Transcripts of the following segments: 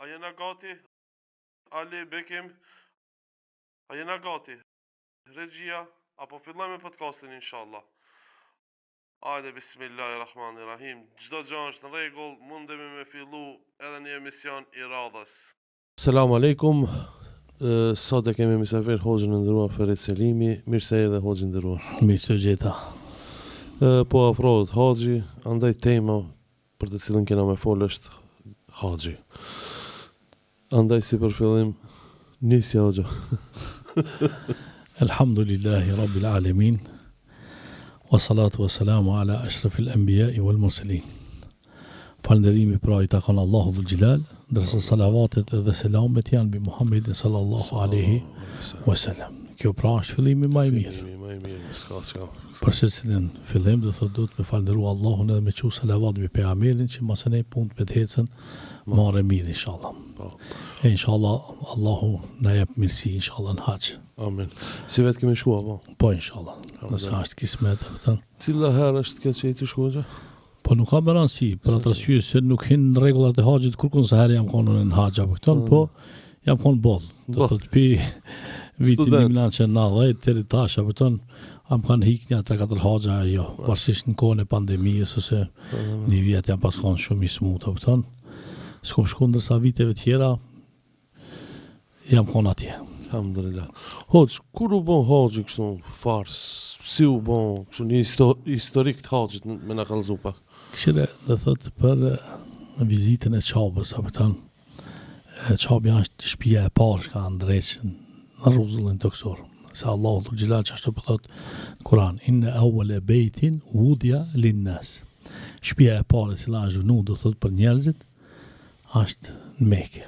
A jena gati? Ali Bekim, a jena gati? Regjia, apo fillojmë podcastin inshallah. Hajde, bismillahirrahmanirrahim. Çdo gjë është në rregull, mundemi me fillu edhe një emision i radhës. Selamu alaikum. Sot e kemi misafir hoxhën e nderuar Ferit Selimi. Mirë se erdhe hoxhë nderuar. Mirë se gjeta. Po afrohet haxhi, andaj tema për të cilën kena me folë është haxhi. Andaj si për fillim nisi hoxha. Elhamdulillahi Rabbil Alamin. Wa salatu wa salamu ala ashrafil anbiya'i wal mursalin. Falënderimi pra i takon Allahu dhul Gjelal, ndërsa salavatet dhe selamet janë bi Muhammedin sallallahu alaihi wasallam. Kjo pra është fillimi më i mirë. Për cilën fillim do të me falënderu Allahun edhe me qu salavat mbi pejgamberin që mos e ne punë me të hecën marrë mirë inshallah. E inshallah Allahu na jep mirësi inshallah në hax. Amin. Si vetë kemi shkuar po? Po inshallah. Nëse është kismet atë. Cila herë është kjo që ti shkuar? Po nuk ka më rëndësi, për atë arsye se nuk hin rregullat e haxhit kurkun se herë jam konë në haxh apo këton, po jam konë boll. Do të pi vitin 1990 deri tash apo këton, am kanë hiknja 3-4 haxha jo, pavarësisht në kohën e pandemisë ose një vit jam pas konë shumë i smut apo këton. S'kom shku ndërsa viteve tjera jam konë atje. Alhamdulillah. Hoxh, kur u bon haxhi kështu fars? Si u bon kështu një historik të haxhit me na kallëzu pak? Këshire dhe thot për vizitën e qabës, apo tanë, qabja është shtëpia e parë që ka ndreqë në rruzullin të kësor. Se Allahu dhul Gjelal që ashtu për thot Kur'an, inna awwala bejtin wudja linnas. Shtëpia e parë cila është vënu do thot për njerëzit, është në Mekë.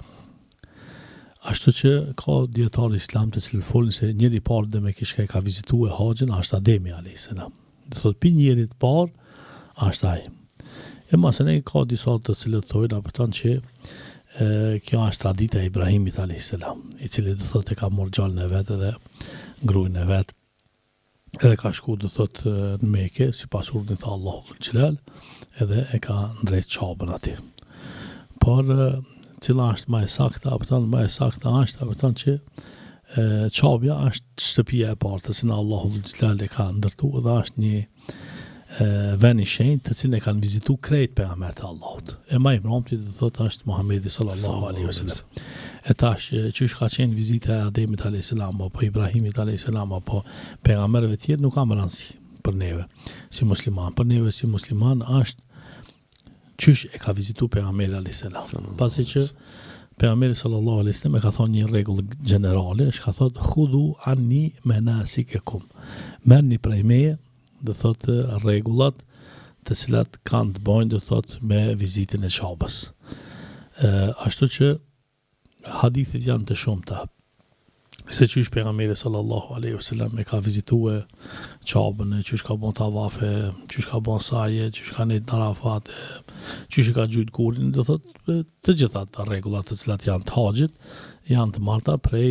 Ashtu që ka djetarë islam të cilë folin se njeri parë dhe me kishka e ka vizitu e haxhin, është Ademi a.s. Dhe thot për njerit parë, është ai. E masën e ka disa të cilët thojnë apëton që kjo është tradita e Ibrahimit a.s. I cili dhe thot e ka morë gjallën e vetë dhe grujnë e vetë edhe ka shku dhe thot në Mekë si pas urdhën të Allahu dhul Gjelal edhe e ka ndrejt qabën ati. Por cila është më e sakta, më e sakta është apëton që qabja është shtëpia e parë të cilën Allahu dhul Gjelal e ka ndërtu dhe është një vend i shenjtë të cilën e kanë vizitu krejt pejgamberët e Allahut. E më i mbrëmti do thotë është Muhamedi sallallahu alaihi wasallam. E tash çish ka qenë vizita e Ademit alayhis salam apo Ibrahimit alayhis salam apo pejgamberëve të tjerë nuk ka rëndësi për neve si musliman. Për neve si musliman është çish e ka vizitu pejgamberi alayhis salam. Pasi që pejgamberi sallallahu alaihi wasallam e ka thonë një rregull gjenerale, është ka thotë khudhu anni manasikakum. Merrni prej meje dhe thot rregullat të cilat kanë të bëjnë dhe thot me vizitën e qabës. Ashtu që hadithit janë të shumta. Se qysh pejgamberi sallallahu alaihi wasallam e ka vizitue qabën, qysh ka bon tavafe, qysh ka bon saje, qysh ka nejt në Arafat, qysh ka gjujt kurin, dhe thot të gjitha të rregullat të cilat janë të haxhit, janë të marta prej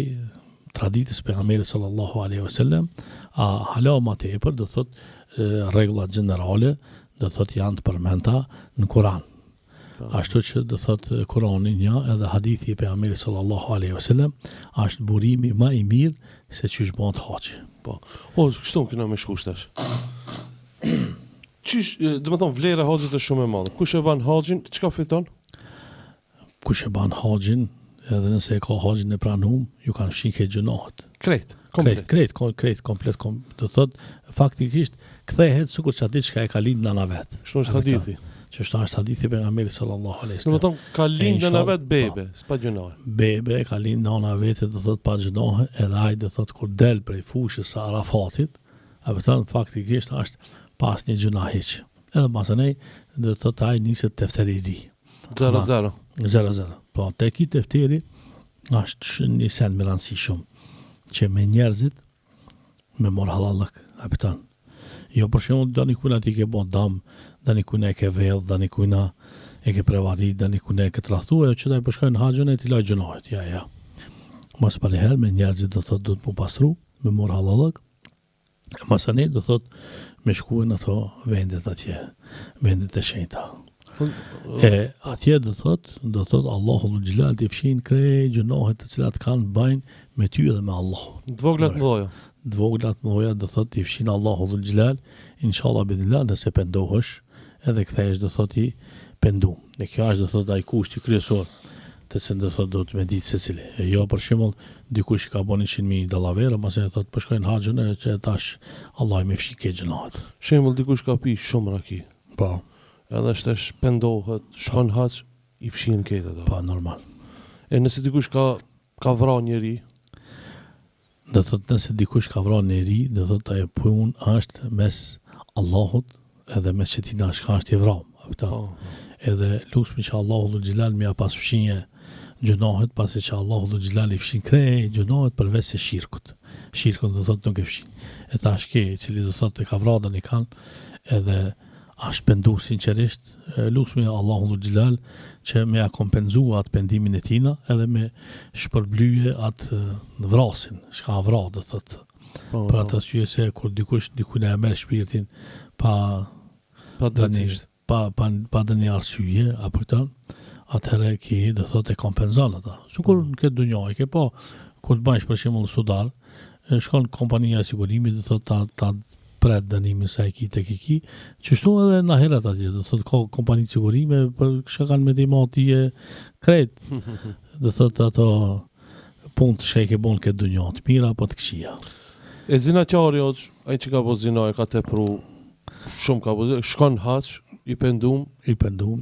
traditës pejgamberit sallallahu alaihi wasallam, a hala më tepër do thot rregullat gjenerale do thot janë të përmenda në Kur'an. Ashtu që do thot Kur'ani një edhe hadithi i pejgamberit sallallahu alaihi wasallam është burimi më i mirë se çish bën haxhi. Po. Kështu kena me shkush tash. Çish, do të thon vlera e haxhit është shumë e madhe. Kush e bën haxhin, çka fiton? Kush e bën haxhin, edhe nëse e ka haxhin e pranum, ju kanë fshin ke gjunohet. Krejt, komplet, do thot faktikisht kthehet sikur çati çka e ka lind nana vet. Kështu është hadithi. Që është hadithi pejgamberit sallallahu alaihi wasallam. Do të thon ka lind nana vet bebe, s'pa gjunohe. Bebe ka lind nana vetë do thot pa gjunohe, edhe ai do thot kur del prej fushës së Arafatit, apo thon faktikisht është pas një gjuna hiç. Edhe masanej do thot ai niset tefteridi. 0-0. Po te ki tefteri është një sen më rëndësishëm që me njerëzit me mor halallëk, apitan. Jo për shembull dani kuna ti ke bon dam, dani kuna e ke vell, dani kuna e ke prevarit, dani kuna e ke tradhtuar, që dai përshkojnë haxhën e ti laj gjunohet. Ja. Mos për herë me njerëzit do thot do të mu pastru, me mor halallëk. Masani do thot me shkuën ato vendet atje, vendet e shenjta. E atje do thot Allahu dhul xhelal t'i fshin krej gjunohet të cilat kanë bajnë me ty dhe me Allah. Të voglat mëdha. Të voglat mëdha do thot t'i fshin Allahu dhul xhelal, inshallah bidillah nëse pendohesh edhe kthehesh do thot i pendu. Ne kjo është do thot ai kushti kryesor të se do thot do të me ditë secili. E jo për shembull dikush ka bën 100.000 dollarë, mos e thot po shkojnë haxhën e që tash Allah më fshi ke gjunohet. Shembull dikush ka pi shumë raki. Po. Edhe shtesh pendohet, shkon hax, i fshin këtë ato. Po normal. E nëse dikush ka vrarë njëri, do thot nëse dikush ka vrarë njëri, do thot ajo punë është mes Allahut edhe mes që ti na shkash ti vram. Edhe lusmi që Allahu dhul xhelal më pas fshinje gjunohet, pasi që Allahu dhul xhelal i fshin krej gjunohet përveç se shirkut. Shirkun do thot nuk e fshin. E tash ke i cili do thot e ka vrarë i kanë edhe është pendu sinqerisht, lusmi Allahu dhul xhelal që me ja kompenzua atë pendimin e tina edhe me shpërblyje atë vrasin, shka vra do thot. Për atë arsye se kur dikush dikujt e merr shpirtin pa drejtësisht, pa dënë arsye apo këtë, atëherë ki do thot e kompenzon ata. Sikur në këtë dunjë e ke po kur të bësh për shembull sudar, shkon kompania e sigurimit do thot ta pret dënimin sa e ki tek i ki, qështu edhe në heret atje, do thot ka kompani sigurime për që kanë me dimati e kret, do thot ato punë të shë e ke bon këtë dunjat, mira apo të këshia. E zinaqari hoç, ai që ka po zinaj, ka tepru shumë ka po shkon haç, i pendum,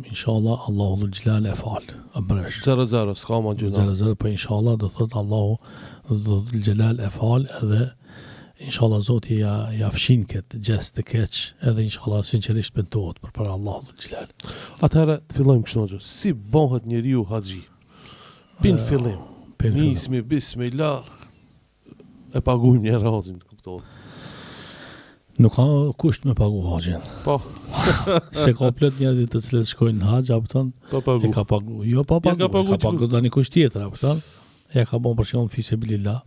inshallah Allahu dhul xhelal e fal. Abresh. 0-0, s'ka më gjuna. 0-0, po inshallah do thot Allahu dhul xhelal e fal edhe inshallah Zoti ja fshin këtë gjest të keq, edhe inshallah sinqerisht pentohet përpara Allahu dhul xhelal. Atëherë të fillojmë kështu hoç. Si bëhet njeriu haxhi? Pin fillim. Nismi bismillah. E paguajmë një razin, kuptohet. Nuk ka kusht me pagu haxhin. Po. Se ka plot njerëzit të cilët shkojnë në haxh, apo thon, e ka pagu. Jo pa pagu, ka pagu tani kusht tjetër, apo thon. Ja ka bën për shembull fisabilillah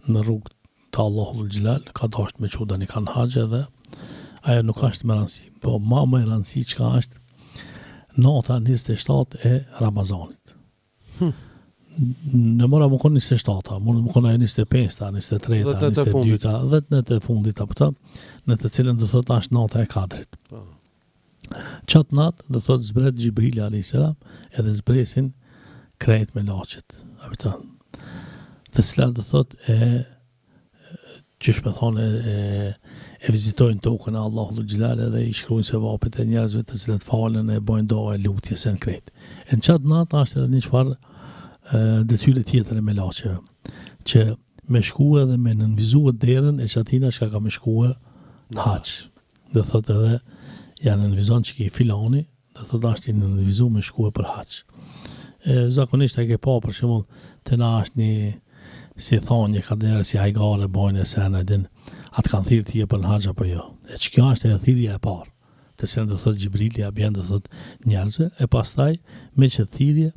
në rrugë të Allahu dhul xhelal, ka dashur me çuda në kan haxh edhe ajo nuk është më rëndësi, po më e rëndësi çka është nota 27 e Ramazanit. Në mora më konë 27, më konë 25, 23, 22, 10 në të fundit, apo të, në të cilën do thot është nata e kadrit. Qatë natë do thot zbret Gjibrili a.s. edhe zbresin krejt me laqet, apo të, të cilat do thot qysh me thonë e vizitojnë tokën e Allahu dhul xhelal edhe i shkruajnë sevapet e njerëzve të cilët falen e bojnë doa e lutje se në krejt. E në qatë natë është edhe një çfarë detyre tjetër e me laqeve, që me shkue dhe me nënvizue derën e qatina shka ka me shkue në haq. Dhe thot edhe, janë nënvizon që ki filani, dhe thot ashtë i nënvizu me shkue për haq. Zakonisht e ke pa, për shembull, të na është një, si thonje, ka njerë si hajgare, bojnë e sene, din, atë kanë thirë tje për në haq apo jo. E që kjo është e thirja e parë, të se në dhe thot Gjibrili, a bjen dhe thot njerëzve, e pastaj, me që thirje,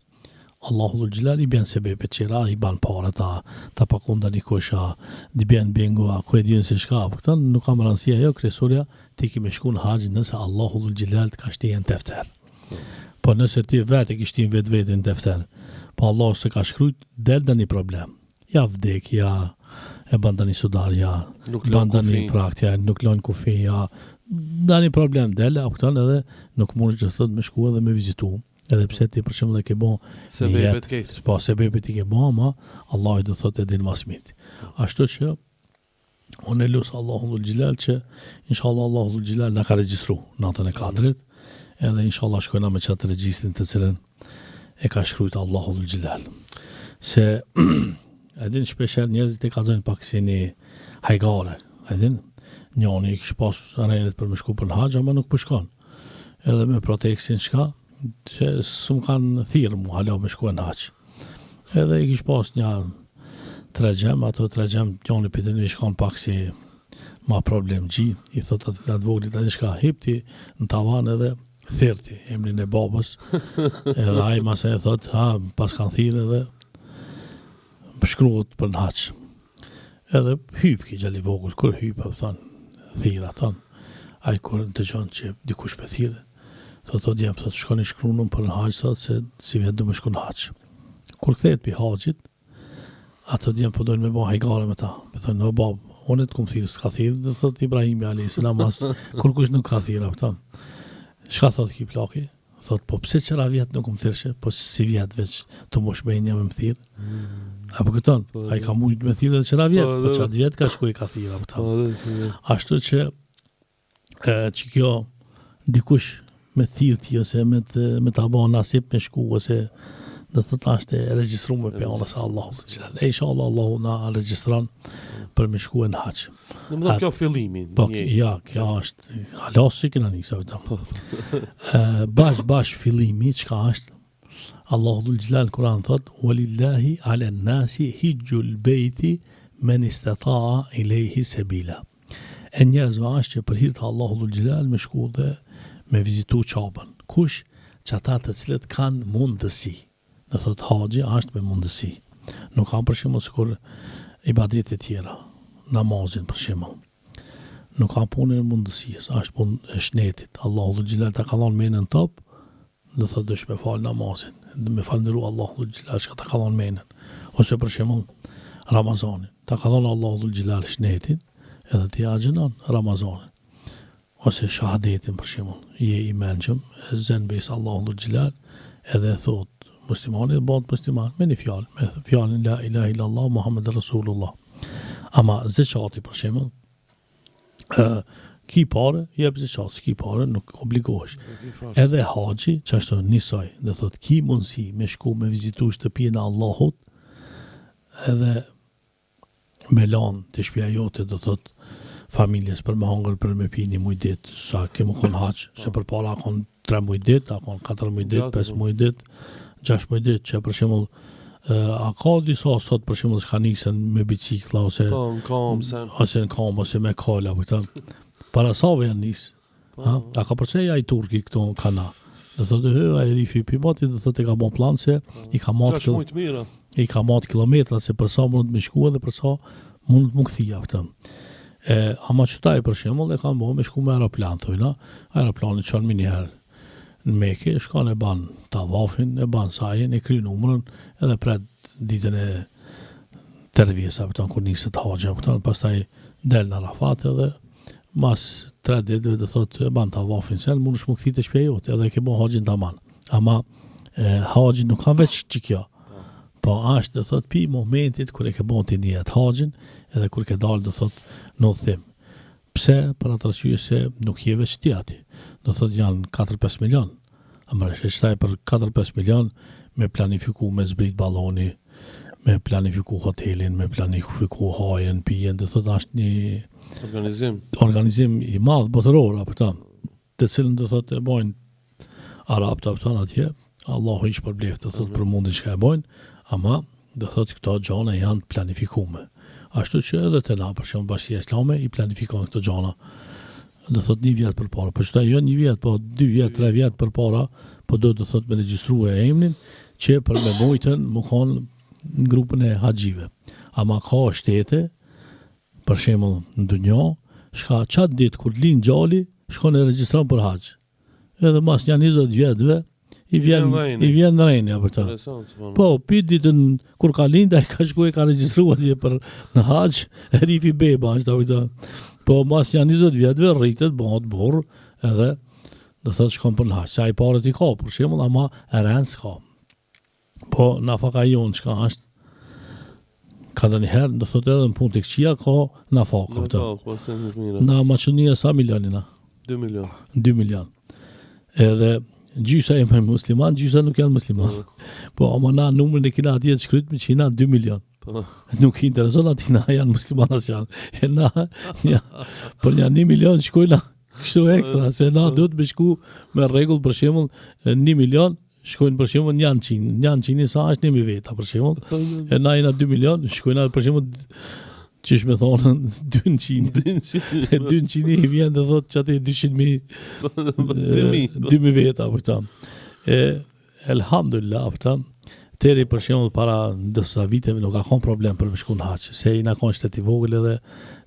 Allahu dhul xhelal i bën sebebe qira i ban para ta pakunda dikosha di bën bengua ku e dinë se çka këtë nuk kam rëndësi ajo kresoria ti ki me shku në haxh nëse Allahu dhul xhelal të ka shtjen defter. Po nëse ti vetë ke shtin vetveten defter, po Allah se ka shkruajt del tani problem. Ja vdek, ja e bën tani sudar, ja bën tani frakt, ja nuk lën kufi, ja tani problem del apo këtë edhe nuk mund të thot me shku edhe me vizitu. Edhe pse ti për shembull e ke bën sebebet këtë. Po sebebet i ke bën, ama Allah do thotë din më së miri. Ashtu që unë lut Allahu dhul xhelal që inshallah Allahu dhul xhelal na ka regjistruar natën e kadrit, edhe inshallah shkojna me çatë regjistrin të cilën e ka shkruajtur Allahu dhul xhelal. Se edin shpesh njerëzit e kallzojnë pak si një hajgare, edin njëri kish pas arenet për me shku për në haxh, ama nuk po shkon. Edhe me proteksin çka që s'm kanë thirrë mu hala me shkuar në haxh. Edhe i kish pas një tregjem, ato tregjem njëri për të shkon pak si ma problem gji, i thot atë voglit atë shka hipti në tavan edhe thirti emrin e babës, edhe ai mas e thot, pas kanë thirrë edhe shkruhet për në haxh. Edhe hyp ki gjali vogël, kur hyp thon thirr aton. Ai kur dëgjon që dikush pe thirrë, Thot jam, thot shkoni shkrunën për në haqë, thot se si vjetë du me shku në haqë. Kur kthehet për haqit, ato djemë po dojnë me ba hajgare me ta. Me thënë, o bab, unë të kumë thirë, s'ka thirë, dhe thot Ibrahimi a.s. Kur kush nuk ka thirë, apëta. Shka thot ki plaki? Thot, po pse qëra vjetë nuk më thirëshe, po si vjetë veç të mosh me një me më thirë. Apo këton, a i ka mujtë me thirë dhe qëra vjetë, po qatë vjetë ka shku i ka thirë, apëta. Ashtu që kjo dikush me thirë ti, ose me të abon nasip me shku, ose dhe thët ashtë e registru me për anës Allahu. E isha Allahu na registran për me shku e në haqë. Në më dhe kjo fillimi. Po, ja, kjo është, halasë që këna njësa vetëm. Bash fillimi, qka është, Allahu dhul gjilal Kur'an thot, walillahi ala nasi hijjul bejti men istata'a i lejhi sebila. E njerëzve është që për hirtë Allahu dhul gjilal me shku dhe me vizitu qabën. Kush që ata të cilët kanë mundësi. Dhe thot haxhi është me mundësi. Nuk kam për shembull sikur ibadetet tjera, namazin për shembull. Nuk kam punën e mundësisë, është punë e shnetit. Allahu dhul xhelal ta ka dhënë menën top, do thot dush me fal namazin, me falëndëru Allahu dhul xhelal që ta ka dhënë menën. Ose për shembull Ramazanin, ta ka dhënë Allahu dhul xhelal shnetin, edhe ti agjenon Ramazanin. Ose shahadetin për shembull, je i mençëm, zën bes Allahu dhul xhelal, edhe thot muslimani dhe bëhet musliman me një fjallë, me fjallën la ilaha illallah Muhammed Rasulullah. Ama zeqati për shembull, ki pare, jep zeqat, s'ki pare, nuk obligohesh. Edhe haxhi, që është njësaj, dhe thot, ki mundësi me shku me vizitu shtëpinë e Allahut, edhe me lanë të shtëpia jote, dhe thot, familjes për me hangër për me pi një muj dit, sa kemë konë haxh, se për para akon 3 muj dit, akon 4 muj dit, 5 muj dit, 6 muj dit, që për shembull a ka disa sot për shembull s'ka nisen me bicikla ose në kam, ose me kala, para save janë nis. A ka përse ai turki këto kana. Dhe thotë ai rifi pimati, dhe thotë ka bon plan se i ka marrë kilometra se për sa mund të më shkuë dhe për sa mund të më kthija këtë. Ama qëtaj për shembull e kanë bo me shku me aeroplan, thojna, aeroplani çon më një herë në Mekë, shkon e ban tavafin, e ban sajin, e kry numrën, edhe pret ditën e tervisa, kur niset haxha, pastaj del në Arafat edhe mas 3 ditëve dhe thotë e ban tavafin sen, mund është më këthit e shpja jote, edhe ke bo haxhin tamam. Ama haxhin nuk ka veç që kjo. Po është dhe thotë pi momentit kër e ke bo të njët haxhin, edhe kër ke dalë dhe thotë në thim. Pse? Për atë arsye se nuk je veç ti ati. Do thotë janë 4-5 milion. Amërë shtaj për 4-5 milion me planifiku me zbrit baloni, me planifiku hotelin, me planifiku hajen, pijen, dhe thotë është një organizim i madh botëror, të cilën do thotë e bojnë Arabët atje, Allahu ish për bleft, do thotë për mundin që ka e bojnë, ama do thotë këto gjana janë planifikume. Ashtu që edhe të na, për shembull Bashkia Islame i planifikon këto gjana. Do thotë 1 vjet përpara, po çdo jo 1 vjet, po 2 vjet, 3 vjet përpara, po do të thotë me regjistrua emrin që për me mujtën më kanë në grupin e haxhive. Ama ka shtete, për shembull në dunjë, shka çat ditë kur lind gjali, shkon e regjistron për haxh. Edhe mas janë 20 vjetëve i vjen në rejnë, për ta. Po, pit ditën kur ka lind, ai ka shku e ka regjistruar atje për në haxh, e rifi beba, është. Po, mas janë 20 vjetëve, rritet, bëhet borë, edhe dhe thotë shkon për në haxh. Sa i parët i ka, për shembull, ama e rënë s'ka. Po, nafaka jonë çka është, ka dhe njëherë, dhe thotë edhe në punë të këqia, ka nafaka. Na Maqedonia sa milionina? 2 milion. 2 milion. Edhe gjysa e me musliman, gjysa nuk janë musliman. Po, ama na numrin e kina atje të shkryt me që jina 2 milion. Nuk i intereson ati na janë musliman as janë. E na, për një 1 milion shkojna kështu ekstra, se na do të me shku me regull për shembull 1 milion, shkojnë për shembull 100 sa është 1.000 veta për shembull. E na jena 2 milion, shkojna për shembull qysh me thonën 200. 200 i vjen dhe thotë që ati 200.000 veta për këta. Elhamdulillah për këta, Deri për shembull para disa viteve nuk ka qenë problem për me shku në haç, se i na kanë shtet i vogël edhe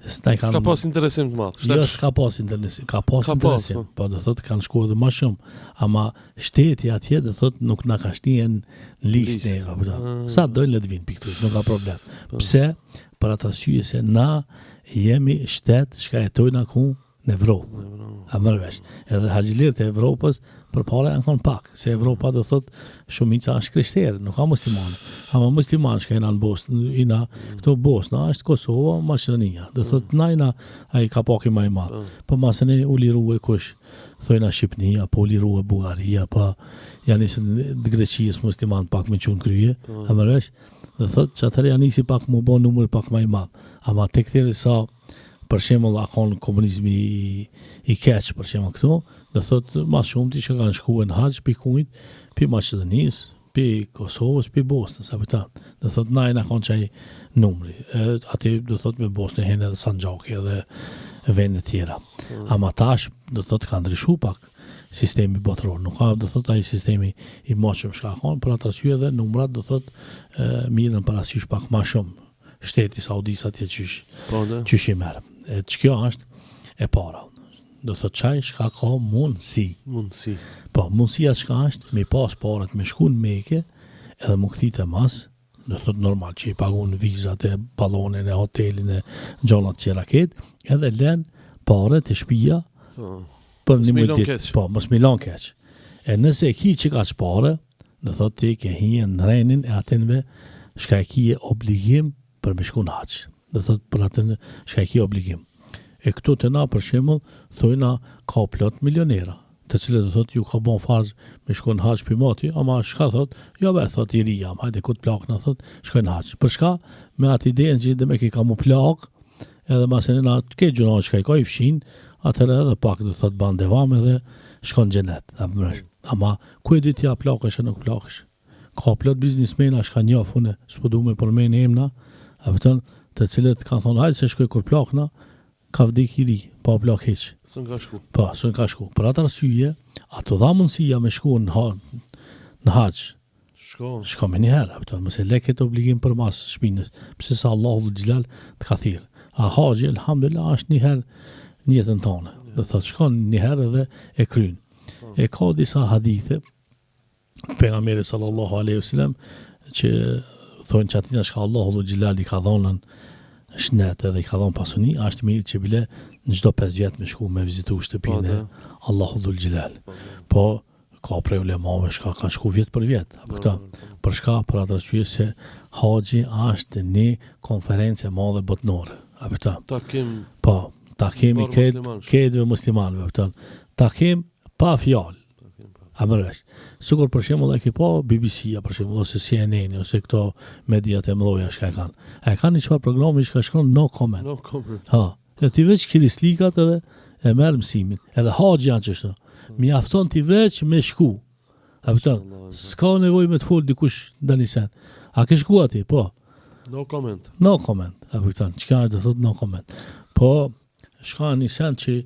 s'na kanë. S'ka pas interesim të madh. Jo, s'ka pas interesim, ka pas interesim. Po do thotë kanë shkuar edhe më shumë, ama shteti atje do thotë nuk na ka shtien në listë, apo. Sa dojnë le të vinë pikë, nuk ka problem. Pse? Për atë arsye se na jemi shtet që jetojnë aku në Evropë. A më vesh. Edhe haxhilirët e Evropës përpara janë kanë pak, se Evropa do thotë shumica është krishterë, nuk ka muslimanë. Ama muslimanë që janë në Bosnë, ina këto Bosna është Kosova, Maqedonia. Do thotë na ai ka pak i më i madh. Po masën e u lirue kush thojna Shqipnia, po u lirue Bullgaria, po janë nisën të Greqisë musliman pak me çun krye. A më vesh. Do thotë që atëherë janë nisi pak më bën numër pak më i madh. Ama tek sa për shembull akon komunizmi i keq për shembull këtu, do thotë më shumë ti që kanë shkuar në hax pikujt, pi Maqedonisë, pi Kosovës, pi Bosnës, apo ta. Do thotë na kanë çaj numri. Aty do thotë me Bosnën hen edhe Sanxhaki edhe vende të tjera. Ama tash do thotë ka ndryshuar pak sistemi botëror. Nuk ka do thotë ai sistemi i moshëm që ka për atë arsye edhe numrat do thotë mirën parasysh pak më shumë. Shteti Saudis atje qysh i merë. Që kjo është e para. Do thotë qaj shka ka mundësi. Po, mundësia shka është me pas parët me shku në Mekë edhe më këthit e mas, do thotë normal që i pagun vizat e ballonin e hotelin e gjonat që raket, edhe len parët e shpia për një mëjtit. Po, mos milon keq. E nëse e ki që ka që pare, do thotë ti ke hien në renin e atinve shka e ki e obligim për me shku në haç. Do thotë për atë shka e ki obligim. E këtu të na për shembull thojna ka plot milionera, të cilët do thotë ju ka bon farz me shku në haç për moti, ama shka thotë, jo be thotë i ri jam, hajde ku të plak na thotë, shkoj në haç. Për shka me atë idenë që dhe me ki ka mu plak, edhe masën e na ke gjuna që ka i fshin, atëre edhe pak do thotë ban devam edhe shkon xhenet. Ama ku e di ti a plakësh e nuk plakësh? Ka plot biznismena shka njofune, s'po du me përmen emna, të cilët kanë thonë hajde se shkoj kur plakna, ka vdik i ri, pa plak heq. Sën ka shku. Po, sën ka shku. Për atë arsye, ato dha mundësia me shku në haç. Shko me njëherë, mëse leket obligim për mas shpinës, pëse sa Allahu Xhelal të ka thirë. A haxhi, elhamdulillah, është njëherë njëtën tonë. Dhe thotë, shkon njëherë edhe e krynë. E ka disa hadithe, pejgamberi sallallahu alaihi wasallam, që thonë që atina shka Allahu Xhelal i ka dhonën shnet edhe i ka dhonë pasuni, është mirë që bile në çdo 5 vjet me shku me vizitu shtëpinë e Allahu Xhelal. Po ka prej ulemave shka ka shku vjet për vjet, apo këta. Për shka për atë arsye se haxhi është një konferencë e madhe botnore, apo këta. Takim i ketëve muslimanëve, apo takim pa fjalë. A më rresh. Sigur për shembull e ke pa BBC-a për shembull ose CNN ose këto mediat e mëdha që kanë. A kanë një çfarë programi që shkon no comment. No comment. Ha, e ti veç kirislikat edhe e merr mësimin. Edhe haxhi janë çështë. Mjafton ti veç me shku. A kupton? S'ka nevojë me të fol dikush danisen. A ke shku aty? Po. No comment. No comment. A kupton? Çka do thotë no comment. Po shka një sen që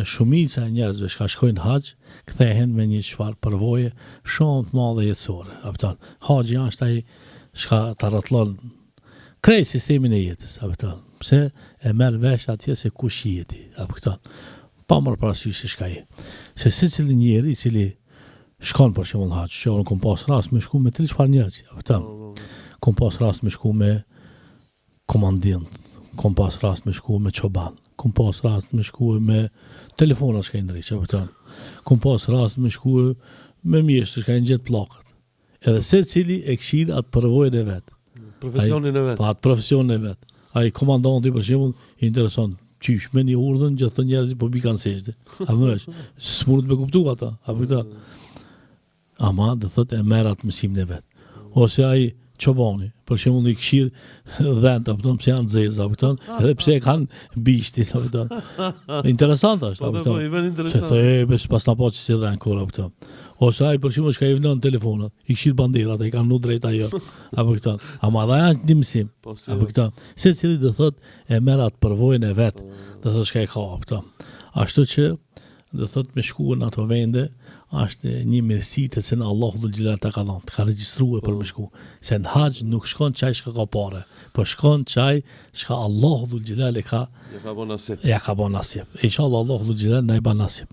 shumica e njerëzve që shkojnë hax kthehen me një çfarë përvoje shumë të madhe jetësore. Apo haxhi është ai që ta rrotullon krejt sistemin e jetës, apo pse e merr vesh atje se kush jeti, apo pa marrë parasysh se çka je. Se secili njeri i cili shkon për shembull hax, që unë kom pas rast me shku me të çfarë njerëz, apo kom pas rast me shku me komandant, kom pas rast me shku me çoban, kom pas rast me shku me telefona që ka ndriç, apo kom pas rast me shku me mjeshtër që ka gjet pllakët. Edhe secili e këshir atë përvojën e vet. Profesionin e vet. Pa atë profesionin e vet. Ai komandanti për shembull i intereson qysh me një urdhën gjithë njerëzit po bikan sejdë. A vëresh, s'mund të me kuptu ata, apo këta. Ama do thotë e merr atë mësimin e vet. Ose ai çobani, për shembull i këshir dhënt, apo pse janë zeza, apo edhe pse e kanë bishtin, apo interesant është, apo i vjen interesant. Se bes pas na po që si dhën kur, apo ose ai për shembull që i vënë telefonat, i këshir banderat, ai kanë në drejt ajo, apo këta. Ama dha janë një mësim, apo këta. Secili do thotë e merr atë përvojën e vet, do thotë çka e ka, apo. Ashtu që dhe thot me shku në ato vende është një mirësi të cilën Allahu dhul xhelal ta ka dhënë, të ka regjistruar për me shku. Se në haxh nuk shkon çaj që ka parë, po shkon çaj që Allahu dhul xhelal e ka Ja ka bon nasib. ja ka bën nasib. Inshallah Allahu dhul xhelal na i bën nasib.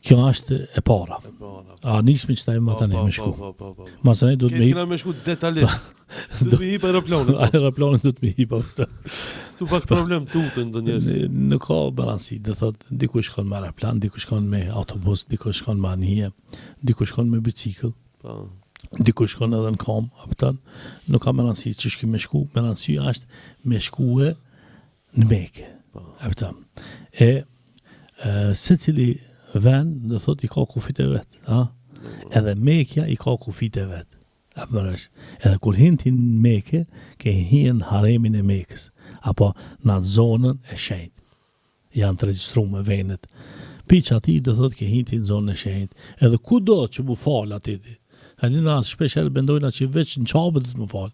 Kjo është e para. A nismi që ta e më tani me shku. Masani do të me Kena me shku detajlisht. Do të me hip aeroplanin. aeroplanin do të me hip aftë. Tu pak problem tutën do njerëz. Nuk ka balansi, do thot dikush shkon me aeroplan, dikush shkon me autobus, dikush shkon me anije, dikush shkon me bicikëll, Po. dikush shkon edhe në kam, apëtan, nuk ka balansi që shki me shku, balansi është me shkue në Mekë, apëtan. Se cili vend, do thot i ka kufit e vetë, ha? Edhe Mekja i ka kufit e vetë. Edhe kur hinti në Mekë, ke hinë haremin e Mekës, apo në atë zonën e shenjtë. Janë të regjistruar me vendet. Piç ati do thotë ke hinti në zonën e shenjtë. Edhe kudo që mu fal aty ti. Ani na shpesh herë mendojnë që veç në çabë do të mu fal.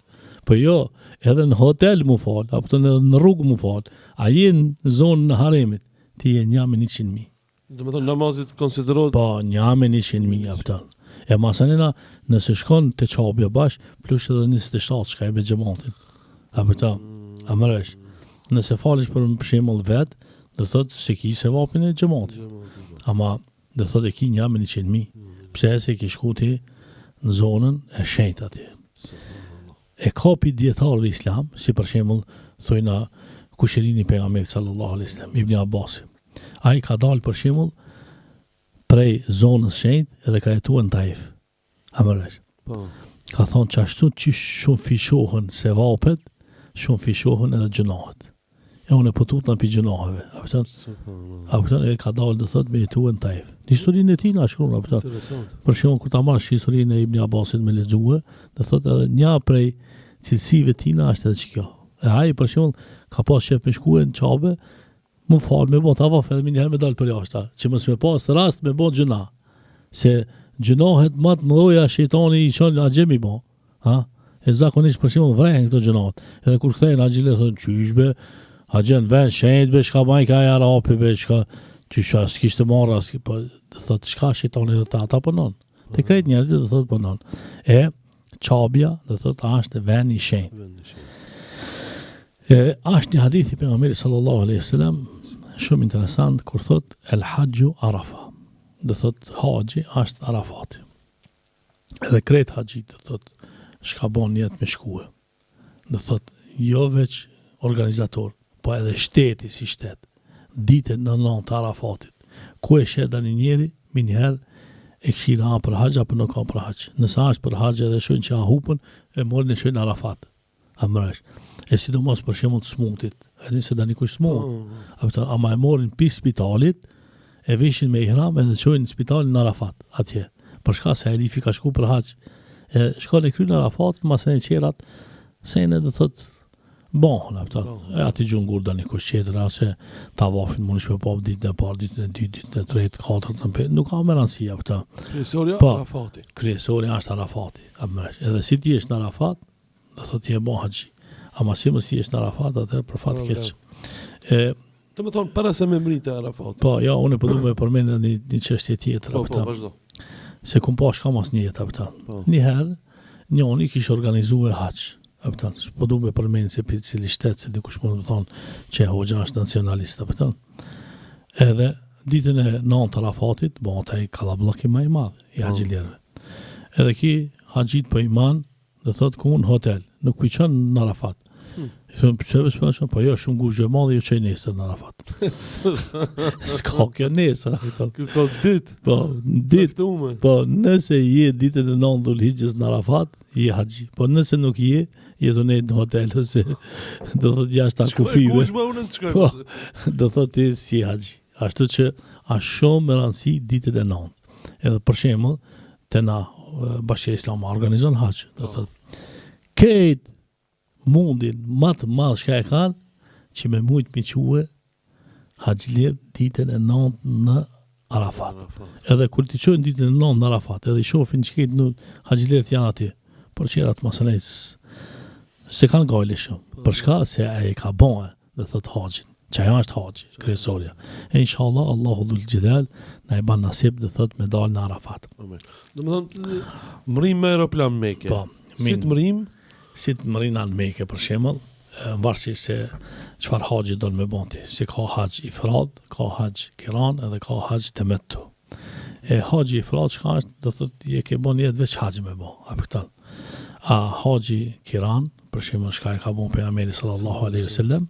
Po jo, edhe në hotel mu fal, apo të në rrugë mu fal. A je në zonën e haremit, ti je njëmi 100.000. Do të thonë namazit konsiderohet Po, njëmi 100.000 apëtan. E masanina, nëse shkon të qabja bash, plus edhe 27 shka e me gjematin. Apëtan, a mëresh. Nëse falish për shembull vet, do thotë se ki se vapin e gjematit. Ama do thotë e ki njëmi 100.000. Pse se ki shku ti në zonën e shenjtë atje. E kapi dietarëve islam, si për shembull thojna kushërini pejgamberit sallallahu alaihi wasallam, Ibn Abbas. Ai ka dalë për shembull prej zonës shenjtë edhe ka jetuar në Taif. A mëresh. Po. Ka thonë që ashtu që shumë fishohen se vapet, shumë fishohen edhe gjënohet. E unë e pëtut në pi gjënoheve. Apëton e ka dalë dhe thot me jetuar në Taif. Në historinë e ti në shkruan, apëton. Interesant. Për shumë, kur ta marrësh historinë e Ibn Abbasit me lexue, dhe thot edhe një prej cilësive tina është edhe që kjo. E ai për shumë, ka pas qef me shkue në qabe, më falë me bo tavaf edhe minjëherë me dalë për jashta, që mos me pas rast me bo gjëna. Se gjënohet më të mëdhoja shejtani i çon agjemi bo. Ha? E zakonisht për shembull vrejnë këto gjënat. Edhe kur kthehen agjilet thonë çysh be, agjen vën shenjt be, çka bën ka arapi be, çka çysh s'kishte marrë as, po thotë çka shejtani do ta punon. Te krejt njerëzit do thotë punon. E çabja do thotë është vend i shenjtë. Është një hadith i pejgamberit sallallahu alaihi wasallam shumë interesant kur thotë el hajju arafa. Do thotë haxhi është Arafati. Edhe krejt haxhit do thotë shka bon jetë me shkue. Do thotë jo veç organizator, po edhe shteti si shtet. Ditën në 9 të Arafatit. Ku e shet një njeri, minjëherë e këshira ha për haxh apo nuk ka për haxh. Nëse është për haxh edhe shojnë që a hupën, e morën e shojnë Arafat. A mresh. E sidomos për shembull të smutit. E di se dani kush smut. Ama e morën pi spitalit, e vishin me ihram edhe çojnë në spitalin në Arafat atje. Për shkak se Elifi ka shku për haxh. E shkon e kryen Arafat, masën e qerat, se ne do thot bon, apëton. E ati gjun gur dani kush tjetër, ose tavafin mundish me pop ditën e parë, ditën e dytë, ditën e tretë, katërt, në pesë, nuk ka më rëndësi apëton. Kryesorja Po. Arafati. Kryesori është Arafati. Edhe si ti jesh në Arafat, do thot je bon haxhi. Ama si mos jesh në Arafat, atë për fat keq. Do të thonë para se me mritë Arafati. Po, ja, unë po du me përmend një çështje tjetër, Po, apëton. vazhdo. Se kum pa shka mas një jetë, apëton. Po. Njëherë, njoni kishë organizue haxh. Apëton, po du me përmend se për cili shtet, se dikush mund të thonë që hoxha është nacionalist, apëton. Edhe ditën e 9 të Arafatit, bota i kallabllok i më i madh i haxhilerëve. Edhe ki haxhit po iman, do thot ku në hotel, nuk piqon në Arafat. I thonë, pëse vësë po jo, shumë guzhë e madhe, jo që i nesër në Arafat. S'ka kjo nesër, apëton. Ky ka ditë. Po, ditë. Caktuar. Po, nëse je ditën e 9 Dhulhijhes në Arafat, je haxhi. Po nëse nuk je të nejtë në hotel, ose do thot jashtë kufive. Kush më unë të shkoj. Po, do thot ti si haxhi. Ashtu që është shumë me rëndësi ditën e 9. Edhe për shembull, te na Bashkia Islame organizon haxh, do thot. Këtë mundin më të madh që e kanë që me mujt mi quhe haxhiler ditën e 9 në Arafat. Edhe kur ti çojnë ditën e 9 në Arafat, edhe i shohin që këtë në haxhilerët janë aty. Por qerat masanejt se kanë gajle shumë. Për shka se e ka bon, dhe thot haxhin. Çaja është haxhi, kryesorja. E inshallah Allahu dhul xhelal na i ban nasib do thot me dal në Arafat. Amen. Domethënë mrim me aeroplan Mekë. Po, Si të mrim? si të mrina në Mekë për shembull, varësisht se çfarë haxhi do me bonti. Si ka haxh ifrad, ka haxh kiran edhe ka haxh tamattu. E haxhi ifrad çka është, do thot je ke bën jetë veç haxhi me bë, apo këtan. A haxhi kiran, për shembull çka e ka bën pejgamberi sallallahu alaihi wasallam,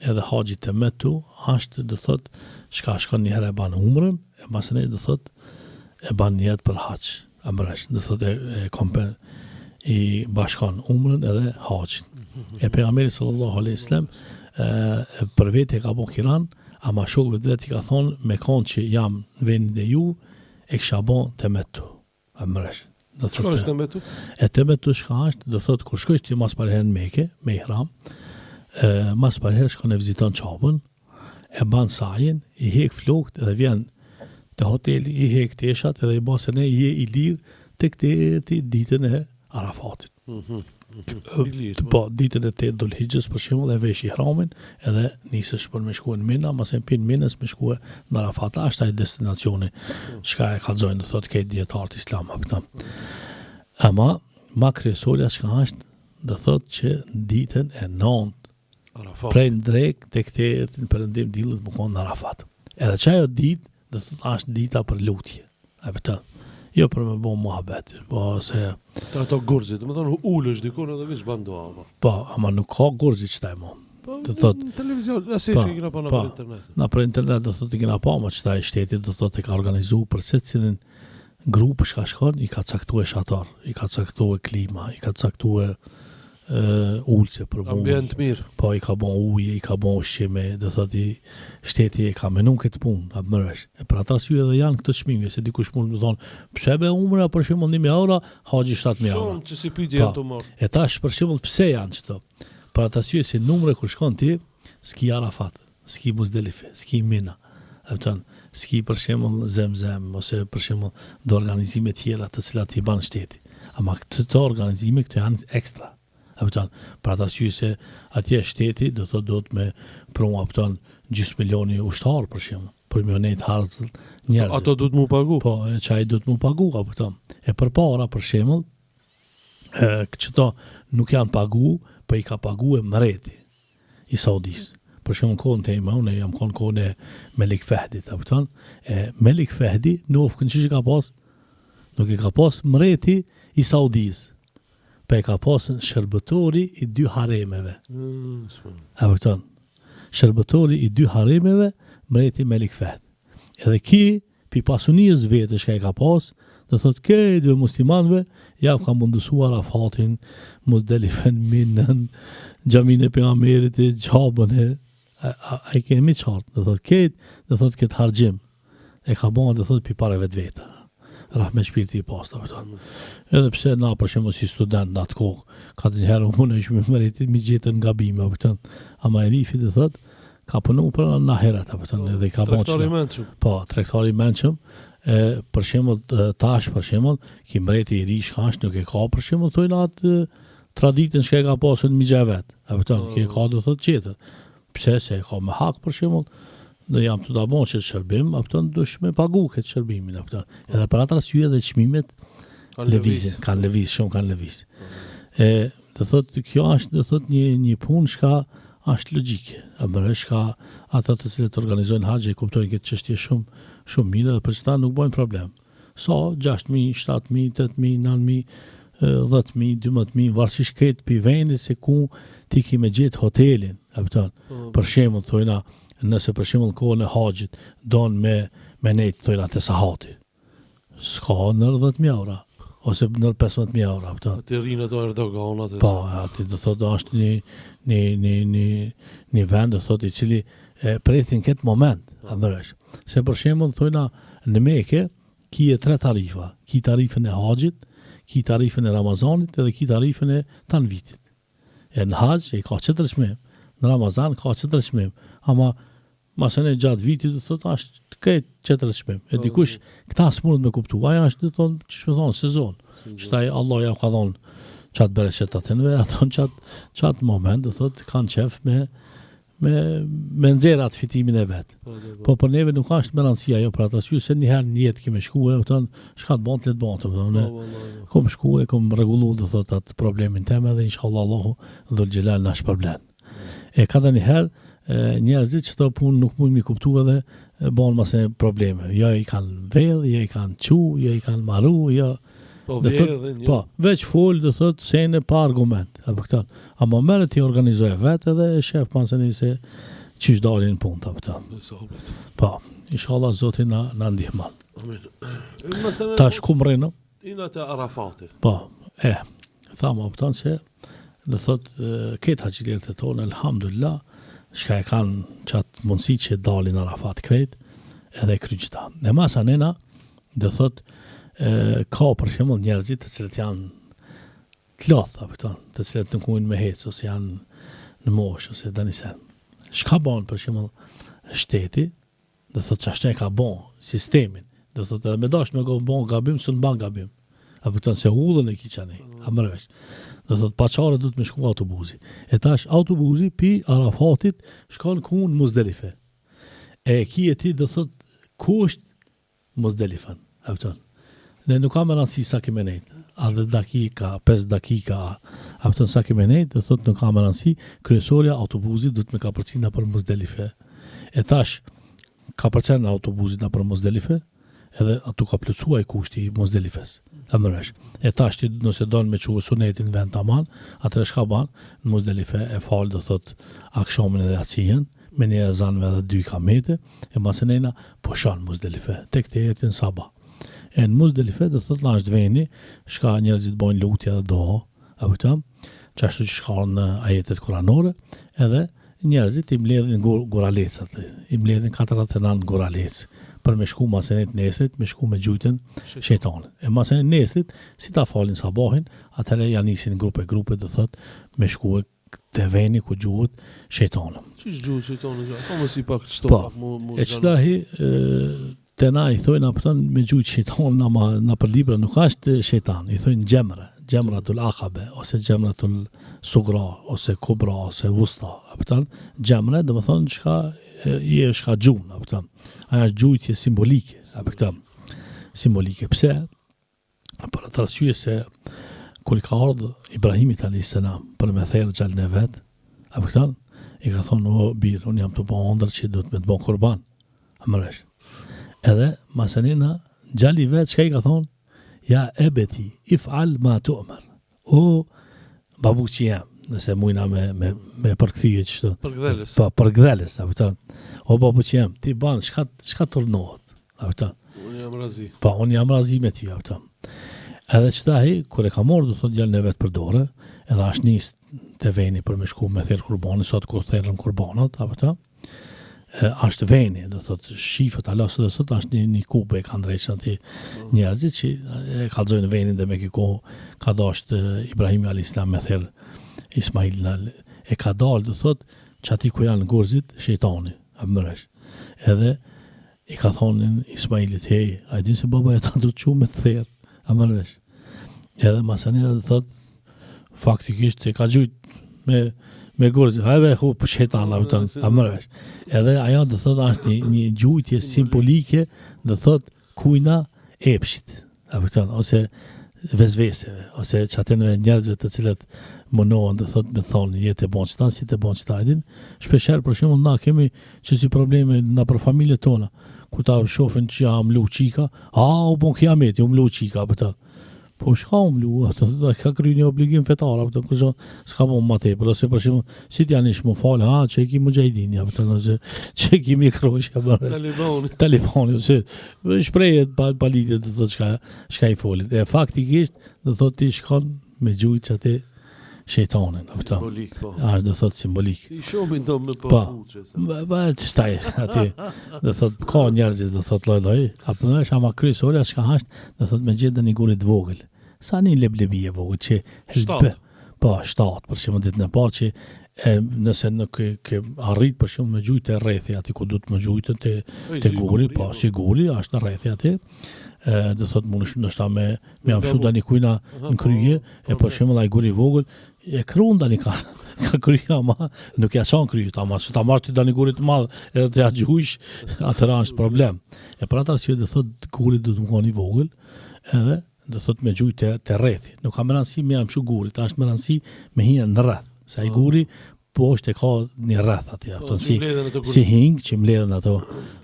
edhe haxhi tamattu është do thot çka shkon një herë e ban umrën, e pastaj do thot e ban një jetë për haxh. Amrash, do thot i bashkon umrën edhe haxhin. E pejgamberi sallallahu alaihi wasallam për vetë ka bën kiran, ama shokëve të vet i ka thonë me konë që jam në vendin e ju, e kisha bën tamattu. Amrash. Do Çka është tamattu? E tamattu çka është, do thot kur shkoj ti mas parë në Mekë me ihram, mas parë shkon e viziton Çapën, e ban sajin, i hek flokt edhe vjen te hoteli, i hek teshat edhe i bën se ne je i lirë tek ti ditën e Arafatit. Po, ditën e 8 Dhul-Hijjës për shembull e vesh ihramin edhe nisesh për me shkuar në Mina, mas e pin Minës me shkuar në Arafat. Është ai destinacioni çka e kallzojnë thotë këtë dietar të Islam apo. Ama ma kryesorja çka është, do thotë që ditën e 9 Arafat. prej drek tek në perëndim dillit më kon në Arafat. Edhe çajo ditë do thotë është dita për lutje. Apo jo për me bo muhabet, po se Ato gurzit, domethënë ulesh diku edhe veç ban dua. po, ama nuk ka gurzi çtaj mo. Të thot në televizion, asaj Po, që kena pa në po. internet. na për internet do thotë kena pa, ma çtaj shteti do thotë ka organizuar për secilin grup shka shkon, i ka caktuar shatar, i ka caktuar klima, i ka caktuar ulse për bu. Ambient mirë. Po i ka bon ujë, i ka bon ushqime, do thotë i shteti e ka menun këtë punë, apo mëresh. E për ata arsye edhe janë këto çmime, se dikush mund të thonë, pse be umra për shembull 1000 euro, haxhi 7000 euro. Shumë që si pyetje janë të marrë. E tash për shembull pse janë këto? Për ata arsye se numre kur shkon ti, ski Arafat, ski Muzdelife, ski Mina. Afton, ski për shembull Zemzem ose për shembull do organizime tjera të cilat i ban shteti. Ama këto organizime këto janë ekstra. Afton, për ata arsye se atje shteti do thotë do të me promo afton gjysmë milioni ushtar për shembull, për milionet harxh njerëz. Ato duhet mu pagu. Po, çaj do të mu pagu apo këto. E përpara për shembull, këto nuk janë pagu, po i ka pagu e mreti i Saudis. Për shembull kohën tema, unë jam kohën e Melik Fahdit, apo këton. Melik Fahdi nuk që ka pas, nuk i ka pas mreti i Saudis. Po e ka pas shërbëtori i 2 haremeve. Apo këton. Shërbëtori i 2 haremeve, mreti Melik Fahd. Edhe ki, pi pasunisë vetë që e ka pas, do thot këtë muslimanëve, ja ka mundësuar Arafatin, Muzdelifen, Minën, xhamin e pejgamberit, Xhabën ai kemi qartë, do thot këtë harxhim e ka bën do thot pi parave të veta. Rahme shpirti i pastë apo. Edhe pse na për shembull si student në atë kohë, ka të herë unë më meritit mi gjetën gabime apo. Ama Erifi do thot ka punu për në ahiret apo edhe ka bën. Tregtari i mençëm. Po, tregtari i mençëm. Për shembull tash për shembull, ki mbreti i ri shkash nuk e ka për shembull thonë atë traditën që ka pasur në Mixhavet. Apo ki ka do thot tjetër. Pse se ka me hak për shembull, do jam të ta bëj çet shërbim, apo dush me pagu këtë shërbimin apo. Edhe për atë arsye edhe çmimet lëvizin, kanë lëviz, shumë kanë lëviz. Do thot kjo është do thot një punë që është logjike. Apo është ata të cilët organizojnë haxhi kuptojnë këtë çështje shumë mirë dhe për çfarë nuk bën problem. Sa 6.000, 7.000, 8.000, 9.000, 10.000, 12.000, varësisht këtë pi vendit se ku ti ki me gjetë hotelin, apo për shembull thojna, nëse për shembull kohën e haxhit don me nejtë thojna te Sahati. S'ka në 10.000 euro ose në 15.000 euro, apo. Atë rinë ato Erdoganat. Po, aty do thotë është një vend do thotë i cili pretin këtë moment, apo. Se për shembull thojna në Mekë ki 3 tarifa, ki tarifën e haxhit, ki tarifën e Ramazanit edhe ki tarifën e tan vitit. Në haxh e ka 4 çmim, në Ramazan ka 4 çmim, ama masane gjatë vitit do thotë është këtë 4 çmim. E dikush këta s'mund me kuptu, aja është do thonë ç'më thon sezon. Çtaj Allah ja ka dhon çat bereqet atë, ato çat moment do thotë kanë qef me nxjerr atë fitimin e vet. Po për neve nuk është me rëndësi ajo për atë se një herë në jetë kemi shkuar, thon, çka të bën, le të bën, kom shkuar, kom rregulluar do thot atë problemin tim edhe inshallah Allahu dhul xhelal na shpërblen. E ka një herë njerëzit që të punë nuk mund mi kuptu edhe bon mëse probleme. Ja i kanë vedh, ja i kanë qu, ja i kanë maru, ja... Po, veç fol, dhe thot, sene pa argument. Ama merë t'i organizoj vetë edhe shef panseni se qish dalin punë të pëtën. Po, inshallah Zotin na ndihman. Ta shkum rinë. Ina të Arafati. Po, thama pëtën se, dhe thot, këtë haqilirët e tonë, elhamdulillah, shka e kanë qatë mundësi që dalin Arafat krejt, edhe kryqta. Në masa nena, dhe thot, ka për shembull njerëzit të cilët janë të lodhë, të cilët nuk mundin me hecë, ose janë në moshë, ose dani sen. Shka bën për shembull shteti, dhe thot çashtë e ka bën sistemin, dhe thot edhe me dash me bën gabim, s'u ban gabim. Se ullën e kiçani, a mërvesh. Dhe thot paçare duhet me shku autobusi. E tash autobusi pi Arafatit shkon ku në Muzdelife. E kijeti dhe thot kusht Muzdelifan, Ne nuk kam rëndësi sa keme nejtë, a 10 dakika, 5 dakika, a pëtën sa keme nejtë, dhe thot nuk kam rëndësi, kryesorja autobusit dhëtë me ka përcina për Muzdelife. E tash, ka përcina autobusit në për Muzdelife, edhe atu ka plëcua i kushti i Muzdelifes. E tash, ti nëse donë me quë sunetin vend të aman, atër e shka ban, në Muzdelife e falë dhe thot akshomin edhe acijen, me një zanve dhe 2 kamete, e masenena poshan Muzdelife, tek të jetin sabah. E në Muzdelife dhe thot në është veni, shka njerëzit bojnë lutja dhe doho, që ashtu që shka në ajetet kuranore, edhe njerëzit i mbledhin guralecat, i mbledhin 49 guralec, për me shku masenet nesrit, me shku me gjujtën shejtanin. E masenet nesrit, si ta falin sabahin, atëre janë nisin grupe dhe thot me shku të veni ku gjuhët shejtanin. Qish gjuhët shejtanin? Ka më si pak qëto? E qëtahi... Të na i thojnë apëton me gjujtë shejtan në për libra nuk ashtë shejtan, i thojnë gjemratul akabe, ose gjemratul sugra, ose kubra, ose vusta, apëton, gjemre dhe më thonë shka gjunë, apëton, aja është gjujtje simbolike, apëton, simbolike, pse, për atë arsye se, kur i ka ardhë Ibrahimit a.s. për me thejrë gjallën e vetë, apëton, i ka thonë, o birë, unë jam të po ndër që do të me të bon kurban, amëresh. Edhe masanina gjalli vetë që i ka thonë, ja ebeti, if'al ma tu'mar. O babu që jam, nëse mujna me përkthije qështu. Përgdheles. Pa, përgdheles, o babu që jam, ti banë, shka tërnohet. Unë jam razi. Pa, unë jam razi me ty. Edhe që dahi, kër e ka morë, do thot gjallin e vetë për dore, edhe ashtë nisë të veni për me shku me thirë kurbani, sot kur thirën kurbanat, është veni, do thot shifët alasë dhe sot është një kube e kanë drejqën ati njerëzit që e kalzojnë venin dhe me kiko ka dasht Ibrahimi a.s. me thirë Ismail e ka dalë, do thot që ati ku janë gorzit shejtani, edhe i ka thonin Ismailit, hej, a i din se baba e ta du të që me thirë, edhe masanira dhe thot faktikisht e ka gjujt me gurë, hajve hu për shejtana, edhe ajo dhe thot është një gjujtje simbolike dhe thot kujna epshit, ose vezveseve, ose që atenve njerëzve të cilët mënohen dhe thot me thonë jetë e bon qëta, si të bon qëta edin, shpesher për shumë na kemi që si probleme na për familje tona, kur ta shofin që ja mlu qika, u bon kiameti, mlu qika, po shka mlu, ka kry një obligim fetar, kërë s'ka bon ma tepër, ose për shumë, si t'janë ishë më falë, që e ki më gjajdin, që e ki mikrosh, talibani, ose shprejet palitit dhe thot shka i folit. E faktikisht, dhe thot ti shkon me gjujt që ati shejtanin. Simbolik, po. Ashtë dhe thot simbolik. I shumin do me përpuqe. Që staj, ati, dhe thot, ka njerëzit, dhe thot loj, apo në është ama kryesorja shka ashtë, dhe thot me gjithë dhe një gurit vogël. Sa një leblebije vogël, që 7, për që më ditë në parë që nëse nuk ke arrit për shumë me gjujtë e rrethi aty ku du të më gjujtë te guri, po si guri, është rrethi aty. Do thot mundesh ndoshta me amshu tani kujna në kryje, e për shembull ai guri i vogël e krun tani ka kryja ama nuk ja çon kryet, ama se ta marrë ti tani guri të madh edhe të ja gjujsh, atëra është problem. E për atë arsye do thot guri do të mkon i vogël, edhe do thot me gjujtë te rrethi. Nuk ka më rëndësi me amshu gurit, është më rëndësi me hija në rreth. Se ai guri poshtë e ka një rreth aty, si hing që mbledhen ato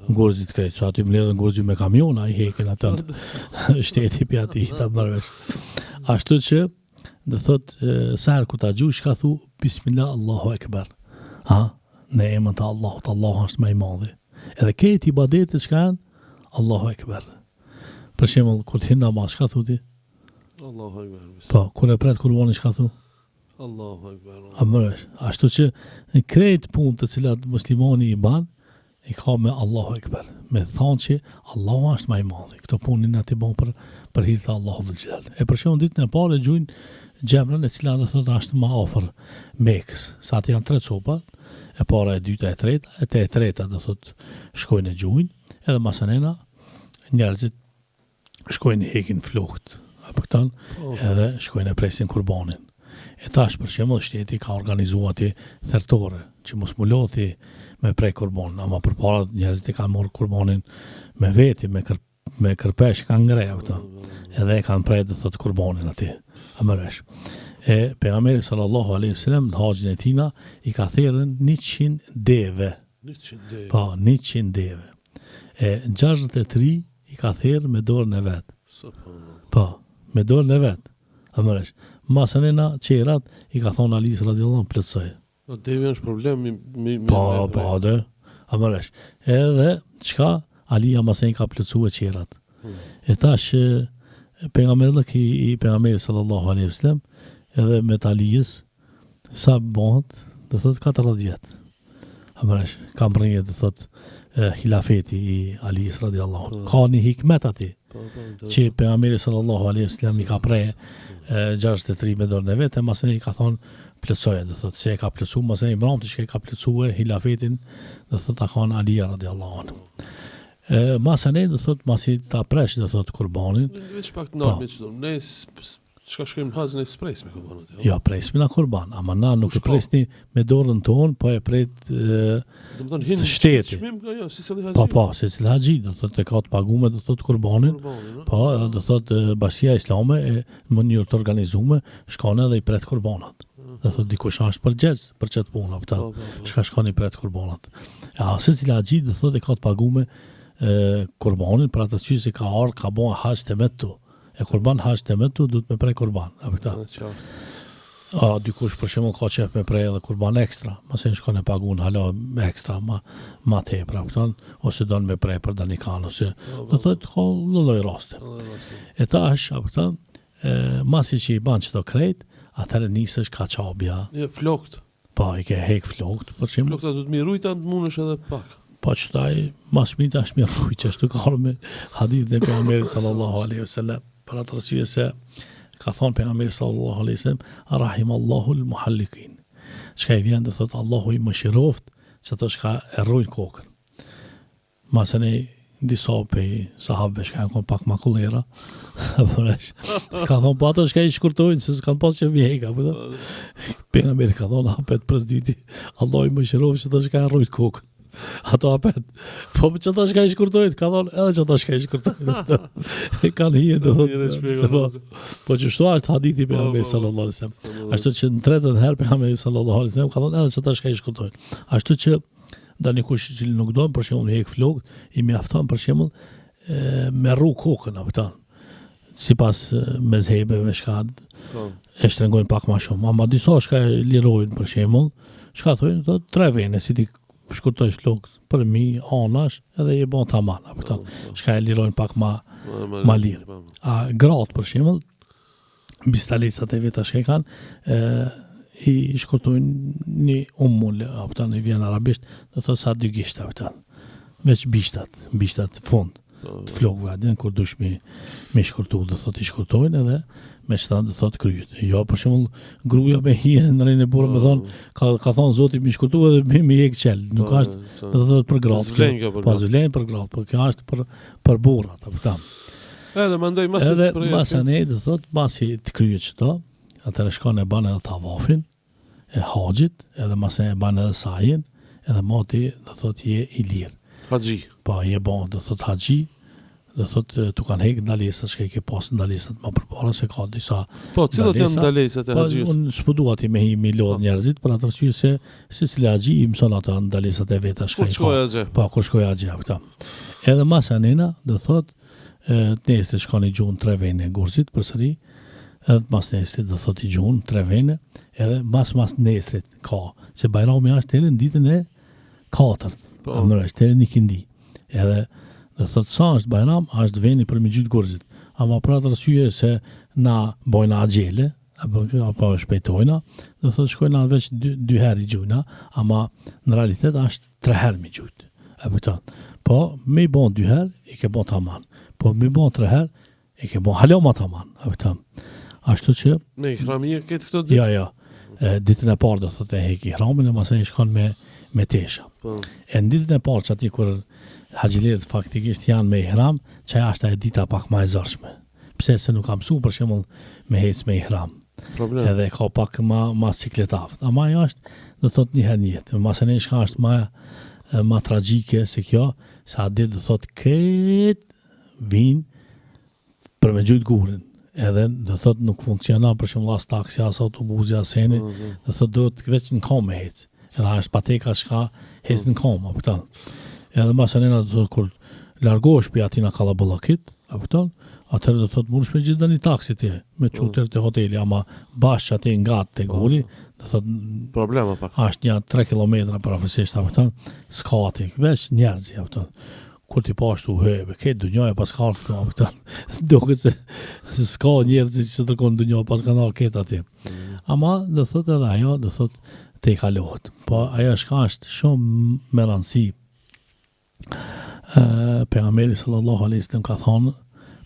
ngurzit krejt, so aty mbledhen ngurzit me kamion, ai hekin atë shteti pi aty ta marrësh. Ashtu që do thot sa herë kur ta gjush ka thu bismillah Allahu akbar. Në emrin të Allahut, Allahu është më i madh. Edhe këtë ibadetet që kanë Allahu akbar. Për shembull kur të hin namaz ka thuti Allahu akbar. Po, kur e pret kurbanin çka thu? Allahu akbar. Amërësh, ashtu që në krejt punë të cilat muslimani i ban, i ka me Allahu Ekber, me thonë që Allahu është më i madhi. Këto punin aty bon për hir të Allahu dhul xhelal. E për shembull ditën e parë gjujnë xhamrën e cila do thotë është më afër Mekës. Sa aty janë 3 copa, e para, e dyta, e treta, e treta do thotë shkojnë e gjujnë, edhe masanena njerëzit shkojnë hekin flokt. Apo këtan edhe shkojnë e presin kurbanin. E tash për shembull shteti ka organizuar aty thertore që mos mu lodhi me prej kurban, ama përpara njerëzit e kanë marrë kurbanin me veti, me kërpesh kanë ngreja këto. Edhe e kanë prej do thotë kurbanin aty. Amëresh. E pejgamberi sallallahu alaihi wasallam në haxhin e tina i ka thërën 100 deve. 100 deve. Po, 100 deve. E 63 i ka thërë me dorën e vet. Po, me dorën e vet. Amëresh. Masanena qerat i ka thonë Alis radiallahu anhu plotësoj. Devi është problem Po, dhe. Amëresh. Edhe çka Alia masen ka plotësuar qerat. E tash pejgamberi i pejgamberit sallallahu alaihi wasallam edhe me Alijës sa bëhet, do thot 40 vjet. Amëresh, kam bërë do thot hilafeti i Alijës radiallahu anhu. Ka një hikmet aty. Që pejgamberi sallallahu alaihi wasallam i ka prej 63 me dorën e vet, e masën i ka thonë plotësoje, do thotë se e ka plotësuar, masën i mbromti që e ka plotësuar hilafetin, do thotë ta kanë Ali radiallahu anhu. Masën do thotë masi ta presh do thotë kurbanin. Veç pak të ndalë me çdo. Ne çka shkojmë në hazën e spres me kurbanat. Jo, presmi na kurban, ama na nuk e presni me dorën tonë, po e pret domethënë hin shteti. Jo, si cili haxhi. Po, si cili haxhi, do thotë ka të paguar do thotë kurbanin. Po, do thotë Bashkia Islame e në mënyrë të organizuar shkon edhe i pret kurbanat. Do thotë dikush është për xhez, për çet punë apo çka shkon i pret kurbanat. Si cili haxhi do thotë ka të paguar kurbanin për atë që ka ardhur ka bën hax temetu. E kurban hax temetu do të me prej kurban, apo këta. Dikush për shembull ka qef me prej edhe kurban ekstra, mase shkon e pagun hala me ekstra, ma tepër, kupton, ose don me prej për danikan ose do thotë ka lloj raste. E tash, apo këta, masi që i ban çdo krejt, atëherë nisesh kaçabja. Flokt. Po, i ke hek flokt, për shembull. Flokta do të mirujta, mundesh edhe pak. Po çtaj, mas mita është mirë që ashtu ka me hadithin e pejgamberit sallallahu alaihi wasallam. Për atë arsye se ka thonë pejgamberi sallallahu alaihi wasallam, rahimallahu al-muhalliqin. Çka i vjen do thotë Allahu i mëshiroft që ato shka e rrojnë kokën. Masane disa pe sahabë që kanë pak makullera. Ka thonë po ato shka i shkurtojnë se s'kan pas që mjeka. Pejgamberi ka thonë hapet presdyti, Allahu i mëshiroft që ato shka e rrojnë kokën. Ato apet, po që ta shka i shkurtojnë, ka thonë edhe që ta shka i shkurtojnë. Kanë hije, do thotë. Po që shtu ashtë hadithi pejgamberi sallallahu alaihi wasallam. Ashtu që në tretën herë pejgamberi sallallahu alaihi wasallam ka thonë edhe që ta shka i shkurtojnë. Ashtu që dani kush që nuk do, për shembull hek flokt, i mjafton për shembull me rru kokën apo tan. Sipas mezhebeve shka e shtrëngojnë pak më shumë. Ama disa shka e lirojnë për shembull, shka thonë do 3 vene si ti shkurtoj flokt për mi anash edhe i bën tamam apo tan. Shka e lirojnë pak më lirë. Gratë për shembull, bistalecat e veta që kanë i shkurtojnë një umull apo tan i vjen arabisht, do thotë sa 2 gishta apo tan. Veç bishtat fund. të flokëve adin, kur dush me shkurtu, do thot I shkurtojnë edhe me qëta do thot kryet. Jo, për shembull gruaja me hije në rejnë e burë me thonë, ka thonë Zoti mi shkurtu edhe mi jek qel. Nuk është do thot për gratë. Zvlen kjo për Po zvlen për gratë, po kjo është për burrat, apo tam. Edhe mendoj masi Edhe masane do thot, masi të kryet çdo, atëherë shkon e bën edhe tavafin e haxhit, edhe masane e bën edhe sajin, edhe moti do thot je I lirë. Haxhi. Po je bon do thot haxhi, do thot tu kanë hek ndalesat që I ke pas ndalesat më përpara se ka disa. Po, cilat janë ndalesa, ndalesat e Po haxhit? unë s'po dua ti me mi lodh njerëzit për atë arsye se secili haxhi I mëson ato ndalesat e veta Kur shkoj. shkoj haxhi? Po kur shkoj haxhi afta. Edhe masanena do thot nesër shkoni gjuhën 3 vene Gurzit përsëri, edhe mas nesrit do thot I gjuhën 3 vene, edhe mas nesrit ka, se Bajrami është deri në ditën e 4. Po. Amërë është deri në ikindi. Edhe do thot sa është Bajram, është veni për me gjytë Gurzit. Ama për atë arsye se na bojna agjele, apo shpejtojna, do thot shkojna veç 2 herë I gjujna, ama në realitet është 3 herë me gjujtë. E pëtan. Po, me I bon 2 herë, I ke bon taman. Po, me I bon 3 herë, I ke bon haloma taman. E pëtan. Ashtu që, Me ihramia këtë këto ditë? ja, ditën e parë do thot e hek ihramin, e masaj shkon me tesha. Po. E në ditën e parë që ati kur haxhilerët faktikisht janë me ihram, që është e dita pak ma e zërshme. Pse se nuk kam mësu për shembull me hec me ihram. Problem. Edhe ka pak ma sikletaft. Ama ajo është, do thot një herë në jetë. Masane shka është ma tragjike se kjo, se a ditë do thot këtë vinë për me gjujtë gurin. Edhe do thot nuk funksionon për shembull as taksi, as autobusi, as seni, do thot duhet veç në kom me hec. Edhe është pateka shka hec në kom, apo tan. Edhe masanena do thot kur largohesh për atina kallaballakit, apo tan, atëherë do thot mundësh me gjithë një taksi ti, me çuter te hoteli, ama bash aty nga te guri, do thot Problema pak. është një 3 kilometra parafisisht, apo tan, s'ka aty, veç njerëz, apo tan. Kur ti pashtu hebe, këtë dunjoja pas ka ardhur këtu, apo tan. Duket se s'ka njerëz që tërkon dunjoja pas kanë ardhur këtë aty. Ama do thot edhe ajo, do thot te I kalohet. Po ajo shka është shumë me rëndësi. Pejgamberi sallallahu alaihi wasallam ka thonë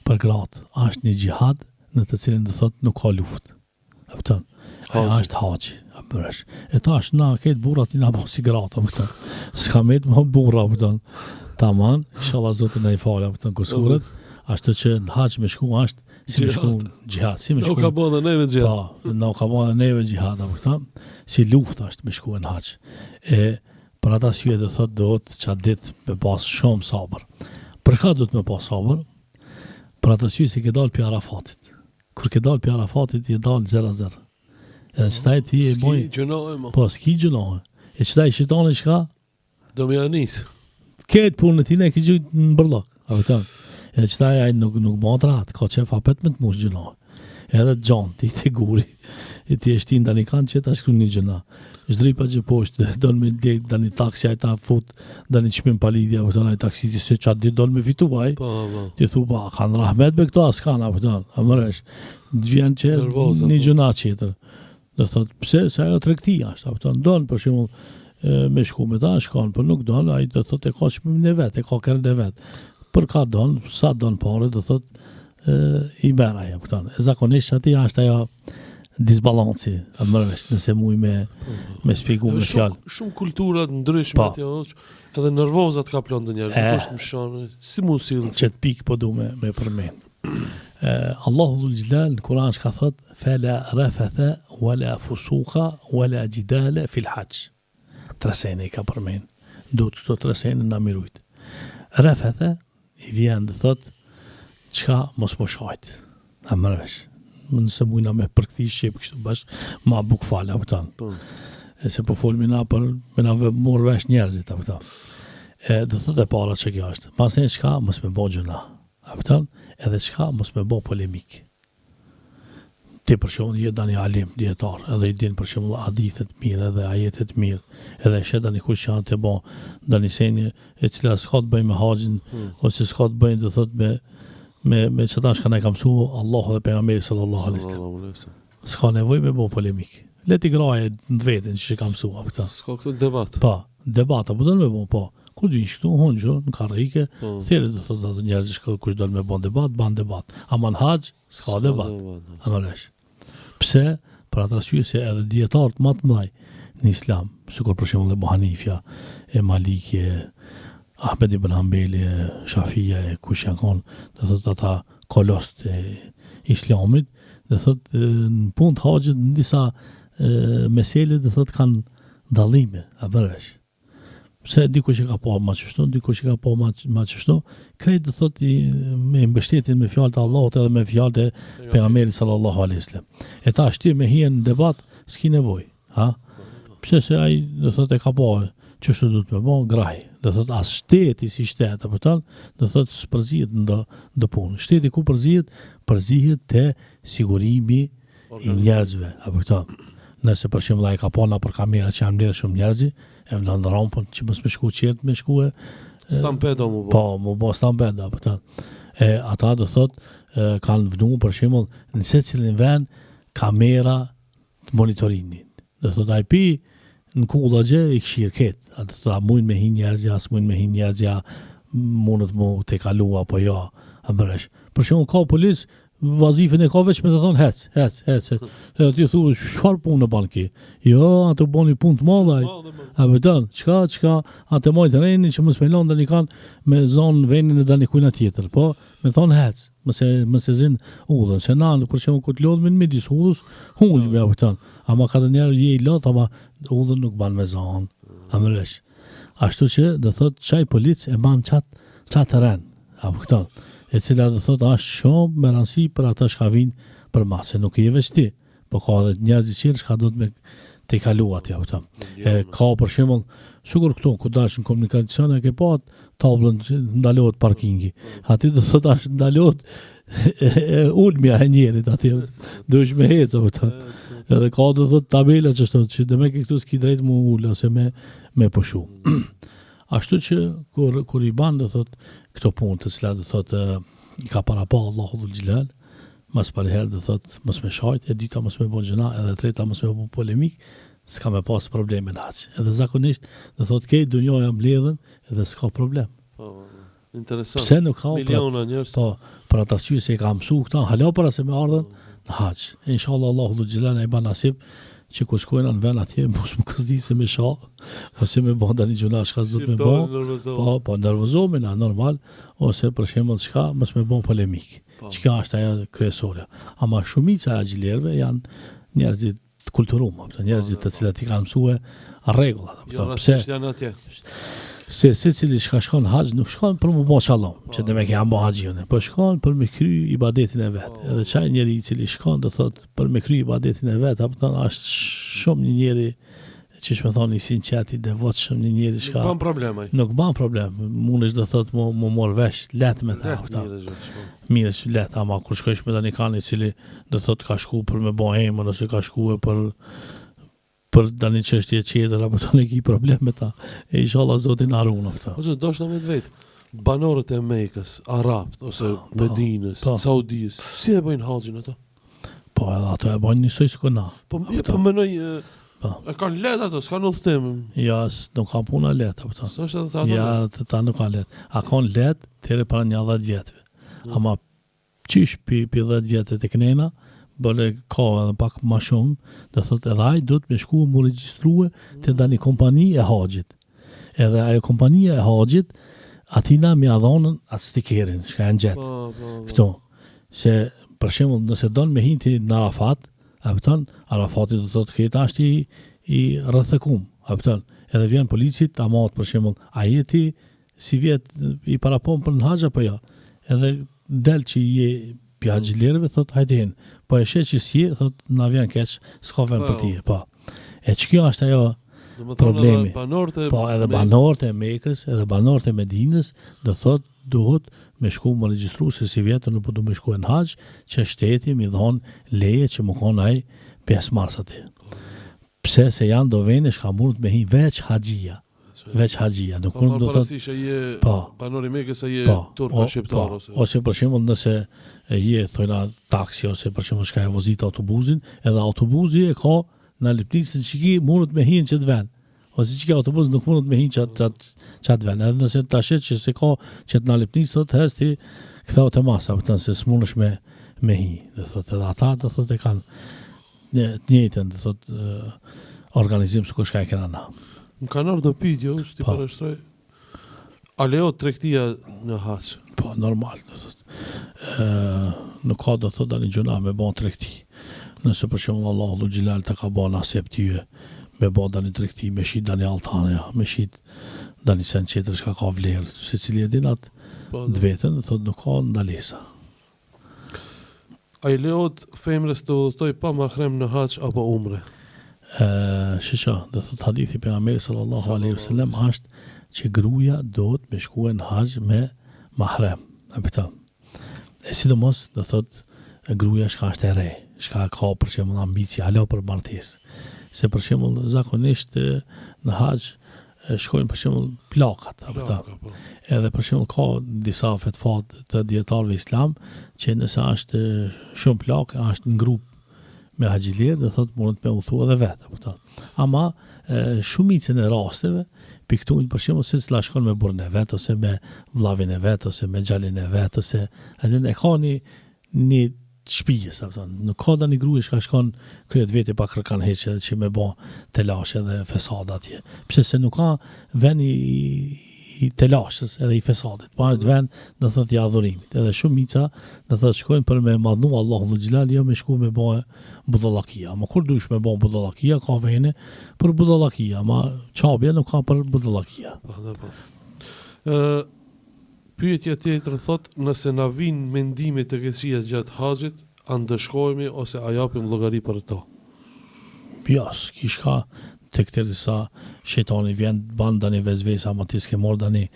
për gratë, është një xhihad në të cilin do thot nuk ka luftë. Kupton? Ajo Haxhi. është haxhi, apo është. E tash na këtë burrat I na bën si gratë, kupton? S'ka me të më burra, kupton? Tamam, inshallah Zoti na I falë, kupton kusuret. Ashtu që në haxh me shku është si me shku xhihad, si me Nuk shku. ka bën dhe neve gjithë. Po, nuk ka bën neve xhihad, apo këta, si luftë është me shku në haxh. E për ata syje do thot dohet çat ditë me pas shumë sabër. Për çka do të me pas sabër? Për ata syje se ke dal pi Arafatit. Kur ke dal pi Arafatit je dal 0-0. Edhe çtaj ti e boj. Gjënohe mo. Po s'ki gjunohe. E çtaj shitoni çka? Do me anis. Këtë punën e tine e ki gjujtë në bërlok. A vëtën. Edhe qëtaj ajë nuk më ratë, ka qef apet me të mush gjënohë. Edhe gjonë, ti të guri, e ti e shtin da një kanë që ta shkru një gjëna. Zdripa që poshtë, donë me djekë da një taksi, a ta fut, da një qëpim palidhja, vëtën, a i taksi, ti se qatë ditë donë me fitu, aj. Po, po. Ti thu, ba, kanë rahmet me këto, as kanë, a vëtën, a mëresh. Vjen që Nervoza, një po. gjëna qëtër. Dhe thot, pse, se ajo tregtia është, a vëtën, donë, për shembull, me shku me ta, shkon, për nuk donë, a i do thot e ka qëpim në vetë, e ka kërën e vetë. Për ka donë, sa donë pare, do thot, I bera ja, këtan. E zakonisht ati është ajo disbalanci, a mërvesh, nëse muj me spiku me fjallë. Shumë kulturat ndryshme Po. atje, edhe nervozat ka plan të njerë. Nuk është më shonë, si mu silë. Që të pikë po du me përmen. Allahu dhul Gjilal në Kur'an shka thot, fela rafatha, wala fusuka, wala gjidale fil haqë. Tresene I ka përmen. Do të këto tresene në mirujt. Rafatha I vjen dhe thot, qka mos më shajt. A mërvesh. Nëse mujna me përkëthi shqip kështu bashk, ma buk falë, apëtan. Po. E se po folmi na për, me na morë vesh njerëzit, apëtan. Dhe thot e para që kjo është. Pasën qka mos me bo gjëna, apëtan, edhe qka mos me bo polemik. Ti për shumë jetë da një alim, djetar, edhe I din për shumë hadithet mirë, edhe ajetet mirë, edhe e shetë da një kush që anë të bo, da një senje e cila s'ka të bëjnë me haqin, ose s'ka të bëjnë, dhe thot me qëta shka ne kam su, Allahu dhe pejgamberi sallallahu alaihi wasallam. S'ka nevoj me bo polemik. Leti graje në vetin që kam su, apëta. S'ka këtu debat. Po, debata, po do me bo, po. Kur din këtu, honxho, në karrike, Po. thirrë do thotë ato njerëz që kush do me bën debat, ban debat. Ama në haxh s'ka debat. Amalesh. Pse? Për atë arsye se edhe dietarët më të mëdhej në Islam, sikur për shembull Ebu Hanifja, e Maliki, Ahmed ibn Hanbeli, Shafia, kush janë konë, do thotë ata kolost e Islamit, do thotë në punë të haxhit në disa mesele do thotë kanë dallime, amalesh. Pse dikush e ka pa ma qështu, dikush e ka pa ma qështu, krejt do thotë me mbështetjen me fjalët e Allahut edhe me fjalët e pejgamberit sallallahu alaihi wasallam. E ta shtyr me hien në debat, s'ki nevojë, ha? Pse se ai do thotë e ka pa qështu do të më bën graj. Do thotë as shteti si shtet, apo ton, do thotë s'përzihet në punë. Shteti ku përzihet te sigurimi i njerëzve, apo ton. Nëse për shembull ai ka pa na për kamera që janë mbledhur shumë njerëz, e vlan rampën që mos më shku qert me shkuë. Stampedo mu bo. Po, mu bo stampedo, apo ta. Ata do thot kanë vënë për shembull në secilin vend kamera të monitorimit. Do thot ai pi në kullagje i këshir ket. Atë sa mund me hin njerëzja, as mund me hin njerëzja, mundet mu te kalu apo jo. Amresh. Për shembull ka policë vazifën e ka veç me të thonë hec. E ti thu, çfarë punë bën ki? Jo, ato boni punë të madhe. A vetëm, çka, atë moj treni që mos me lënë tani kanë me zonë vendin e dani kujna tjetër, po me thonë hec, mos e zin udhën, se na për shembull ku të lodhemi në midis udhës, hunj me vetëm. Ama ka të njerë je i lot, ama udhën nuk ban me zonë. Amëlesh. Ashtu që do thotë çaj policë e ban çat terren. Apo këto. E cila do thotë është shumë me rëndësi për ata që vinë për masë, nuk i veç ti, po ka edhe njerëz të tjerë që do të me te kalu atje apo. Ka për shembull, sigur këtu ku dash në komunikacion e ke pa tablën që ndalohet parkingi. Aty do thotë është ndalohet ulmja e njerit atje. Duhesh me ecë apo. Edhe ka do thotë tabela që do me ke këtu s'ki drejt mu ul ose me pushu. Ashtu që kur i ban do thotë këto punë të cilat do thotë i ka para pa Allahu dhul xhelal, mas për herë do thotë mos me shajt, e dyta mos me bën gjëna, edhe treta mos me bën polemik, s'ka me pas probleme në haç. Edhe zakonisht do thotë ke dunjoja mbledhen edhe s'ka problem. Po, interesant. Pse nuk ka miliona njerëz? Po, për atë arsye se e ka mësuar këta, hala para se me ardhen në haç. Inshallah Allahu dhul xhelal ai ban nasib që kur shkojnë në vend atje mos më këzdise me shah ose me bën tani gjuna çka do të më bën. Po nervozohem na normal ose për shembull çka mos më bën polemik. Çka është ajo kryesore. Ama shumica e agjilerëve janë njerëz të kulturuar, njerëz të cilët i kanë mësuar rregullat, apo pse janë atje. Se secili që shkon haxh nuk shkon për më bë shalom, që dhe me ke ambo haxhin, po shkon për me kry ibadetin e vet. Edhe çaj njeri i cili shkon do thot për me kry ibadetin e vet, apo thon është shumë një njeri që më thoni i sinqert i devotshëm, një njeri që Nuk ban problem ai. nuk ban problem. Mundesh do thot më mor vesh let me ta. Mirë, let, ama kur shkosh me tani kanë i cili do thot ka shku për me bë emër ose ka shkuar për tani çështje tjetër apo tani ki problem me ta. E inshallah Zoti na ruan ata. Ose doshta me vet. Banorët e Mekës, Arabët ose Medinës, Saudis, si e bëjnë haxhin ato? Po edhe ato e bën njësoj si na. Po mënoj e kanë let ato, s'kan udhtim. Ja, nuk ka puna let apo ta. S'është edhe ato. Ja, ta nuk ka let. A kanë let deri para një 10 vjetëve. Ama çish pi 10 vjetë tek nena, bële ka edhe pak ma shumë, do thotë edhe ai do të me shku më regjistrue të dani kompani e haxhit. Edhe ajo kompania e haxhit atina me adhonën atë stikerin, shka e në gjetë. Këto. Se, për shembull, nëse don me hinti në Arafat, apëton, Arafati do thotë këta është i rrethëkum, apëton. Edhe vjen policit, ta matë për shembull, a jeti si vjet i parapon për në haxh apo jo? Edhe del që je pja gjillerëve, thot hajde hin. Po e shet që si, thot na vjen keq, s'ka vend për ti, po. E që kjo është ajo problemi. Po edhe banorët e Mekës, edhe banorët e Medinës, do thot duhet me shku më regjistru se si vjetër nuk po du me shku në haxh, që shteti mi dhon leje që më konë ai 5 mars aty. Pse se janë do vene shka mund me hi veç haxhia. Veç haxhia, nuk mund do thot. Po, banori Mekës se je turk shqiptar ose për shembull nëse je thojna taksi ose për shembull shka e vozit autobusin, edhe autobusi e ka në lipnicën që ki mundet me hinë që të ven. ose që ka autobus nuk mundet me hinë qatë vend. Edhe nëse ta shet që se ka që të nalipnis, thot, hes ti këtheu të masa, pëtën se s'munësh me hi. Dhe thot, edhe ata, dhe thot, e kanë njëjtën, dhe thot, organizim së kush ka e kena na. Më kanë ardhur në pyetje, që ti përshtroj. A lejohet tregtia në haç? Po, normal, dhe thot. Nuk ka, dhe thot, dani gjuna me bon tregti. Nëse për shembull Allahu Xhelal të ka bën nasip tyje me bë dani tregti, me shit dani altane, me shit dani sen çetër çka ka vlerë, secili e din atë vetën, thotë nuk ka ndalesa. A i lejohet femrës të udhëtoj pa mahrem në haç apo umre? Shisha, dhe thot hadithi pejgamberit sallallahu alaihi wasallam është që gruaja duhet me shkuën në hax me mahrem. Apo e sidomos do thot gruaja shka është e re, shka ka për shembull ambicie alo për martesë. Se për shembull zakonisht në hax shkojnë për shembull plakat, apo edhe për shembull ka disa fetfat të dietarëve islam që nëse është shumë plak, është në grup me haxhiler, do thotë mund të me udhëtu edhe vetë, apo. Ama shumicën e rasteve piktuin për shembull se s'la shkon me burrën e vet ose me vllavin e vet ose me xhalin e vet ose edhe e ka një shtëpies, apo. Nuk ka dani gruash që shkon kryet vete pa kërkan heqë që me bë telash edhe fesad atje. Pse se nuk ka vend i telashës edhe i fesadit, po është vend do thotë i adhurimit. Edhe shumica do thotë shkojnë për me madhnu Allahu Xhelal, jo me shku me bë budallakia. Ma kur dush me bë budallakia ka vene për budallakia, ma çabja nuk ka për budallakia. Po. Pyetja tjetër thot, nëse na vinë mendime të keqësia gjatë haxhit, a ndëshkohemi ose a japim llogari për to? Jas, kishka tek disa shejtani vjen ban dani vezvesa, ama ti s'ke marr dani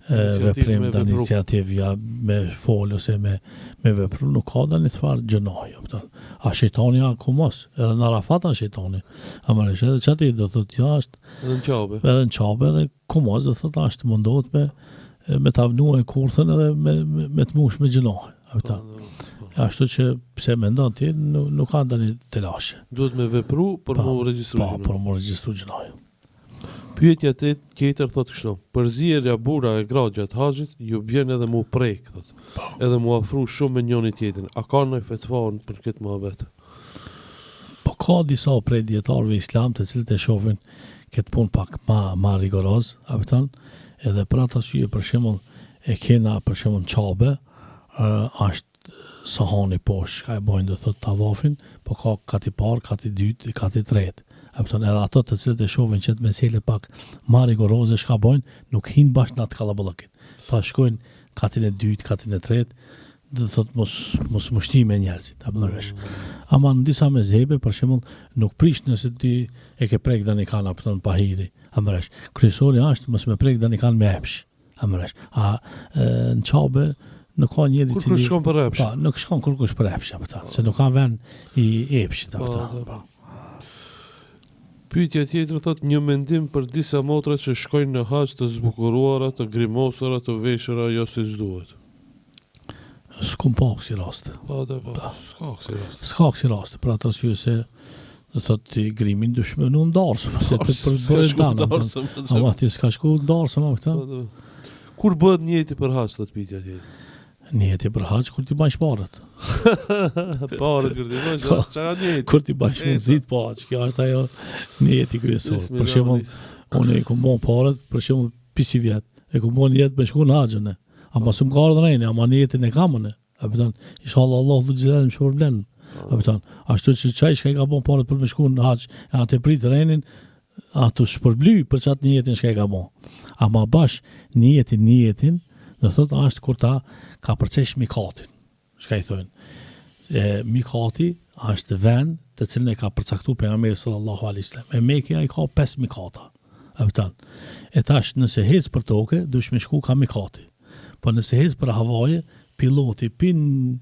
veprim dani iniciativë me fol ose me vepru, nuk ka dani çfarë gjënoj, apo. A shejtani ku mos, edhe në Arafat shejtani. Ama edhe çati do thotë jashtë, edhe në qabe. Edhe në qabe edhe ku mos do thotë ashtë mundohet me ta vnuaj kurthën edhe me të mush me gjënohë. Ashtu që pse mendon ti nuk ka ndonjë telashe. Duhet me vepru për mu regjistru gjënohë. Për mu regjistru gjënohë. Pyetja tjetër thot kështu, përzierja burra e gra gjatë haxhit ju bjen edhe mu prek, thot. Edhe mu afru shumë me njëri tjetrin. A ka ndonjë fetva për këtë mohabet? Po ka disa prej dietarëve islam të cilët e shohin këtë punë pak ma rigoroz, apo edhe për atë arsye për shembull e kena për shembull çabe është sahani poshtë, ka e bojnë do thotë tavafin, po ka kati parë, kati dytë, kati tretë. Apo edhe ato të cilët e shohin që të mesele pak ma rigoroze çka bojnë, nuk hin bashkë në atë kallaballëkin. Pa shkojnë katin e dytë, katin e tretë, do thotë mos mushtime njerëzit, apo vesh. Ama në disa mezhebe për shembull nuk prish nëse ti e ke prek dani kanë apo ton pahiri. Amresh, kryesori është mos me prek dani kanë me epsh. Amresh. Në qabe nuk ka njëri cili kur shkon për epsh. Po, nuk shkon kur kush për epsh, apo. Se nuk ka vend i epshit, apo. Pyetja tjetër thot një mendim për disa motra që shkojnë në haxh të zbukuruara, të grimosura, të veshura jo si duhet. S'kum pa kësi raste. Po, s'ka kësi raste. S'ka kësi raste, për atë arsye se do thotë grimin dushme në ndarësëm, se për danë. Ama ti s'ka shku ndarësëm, ama këta. Kur bëhet njëti për haxh, thot pyetja tjetër? Njëti për haxh kur ti bash parët. Parët kur ti bash, çka njëti? Kur ti bash muzit po, kjo është ajo njëti kryesor. Për shembull, unë ku mbon parët, për shembull pisi vjet, e ku mbon jetë me shku në haxhën. Ama s'm ka ardhur rënë, ama njëtin e kam unë. Apo inshallah Allahu xhelal më shpërblen. Apo ashtu që çaj që ka bën parët për me shku në haxh, atë prit rënin, ato shpërbly për çat njëtin që ka bën. Ama bash njëtin, do thotë është kur ta ka përcesh mikatin. Çka i thonë? Mikati është vend të cilën e ka përcaktuar pejgamberi sallallahu alaihi wasallam. E Mekja i ka 5 mikata. Apo e tash nëse hec për tokë, duhet me shku ka mikati. Po nëse hec për havaje, piloti pin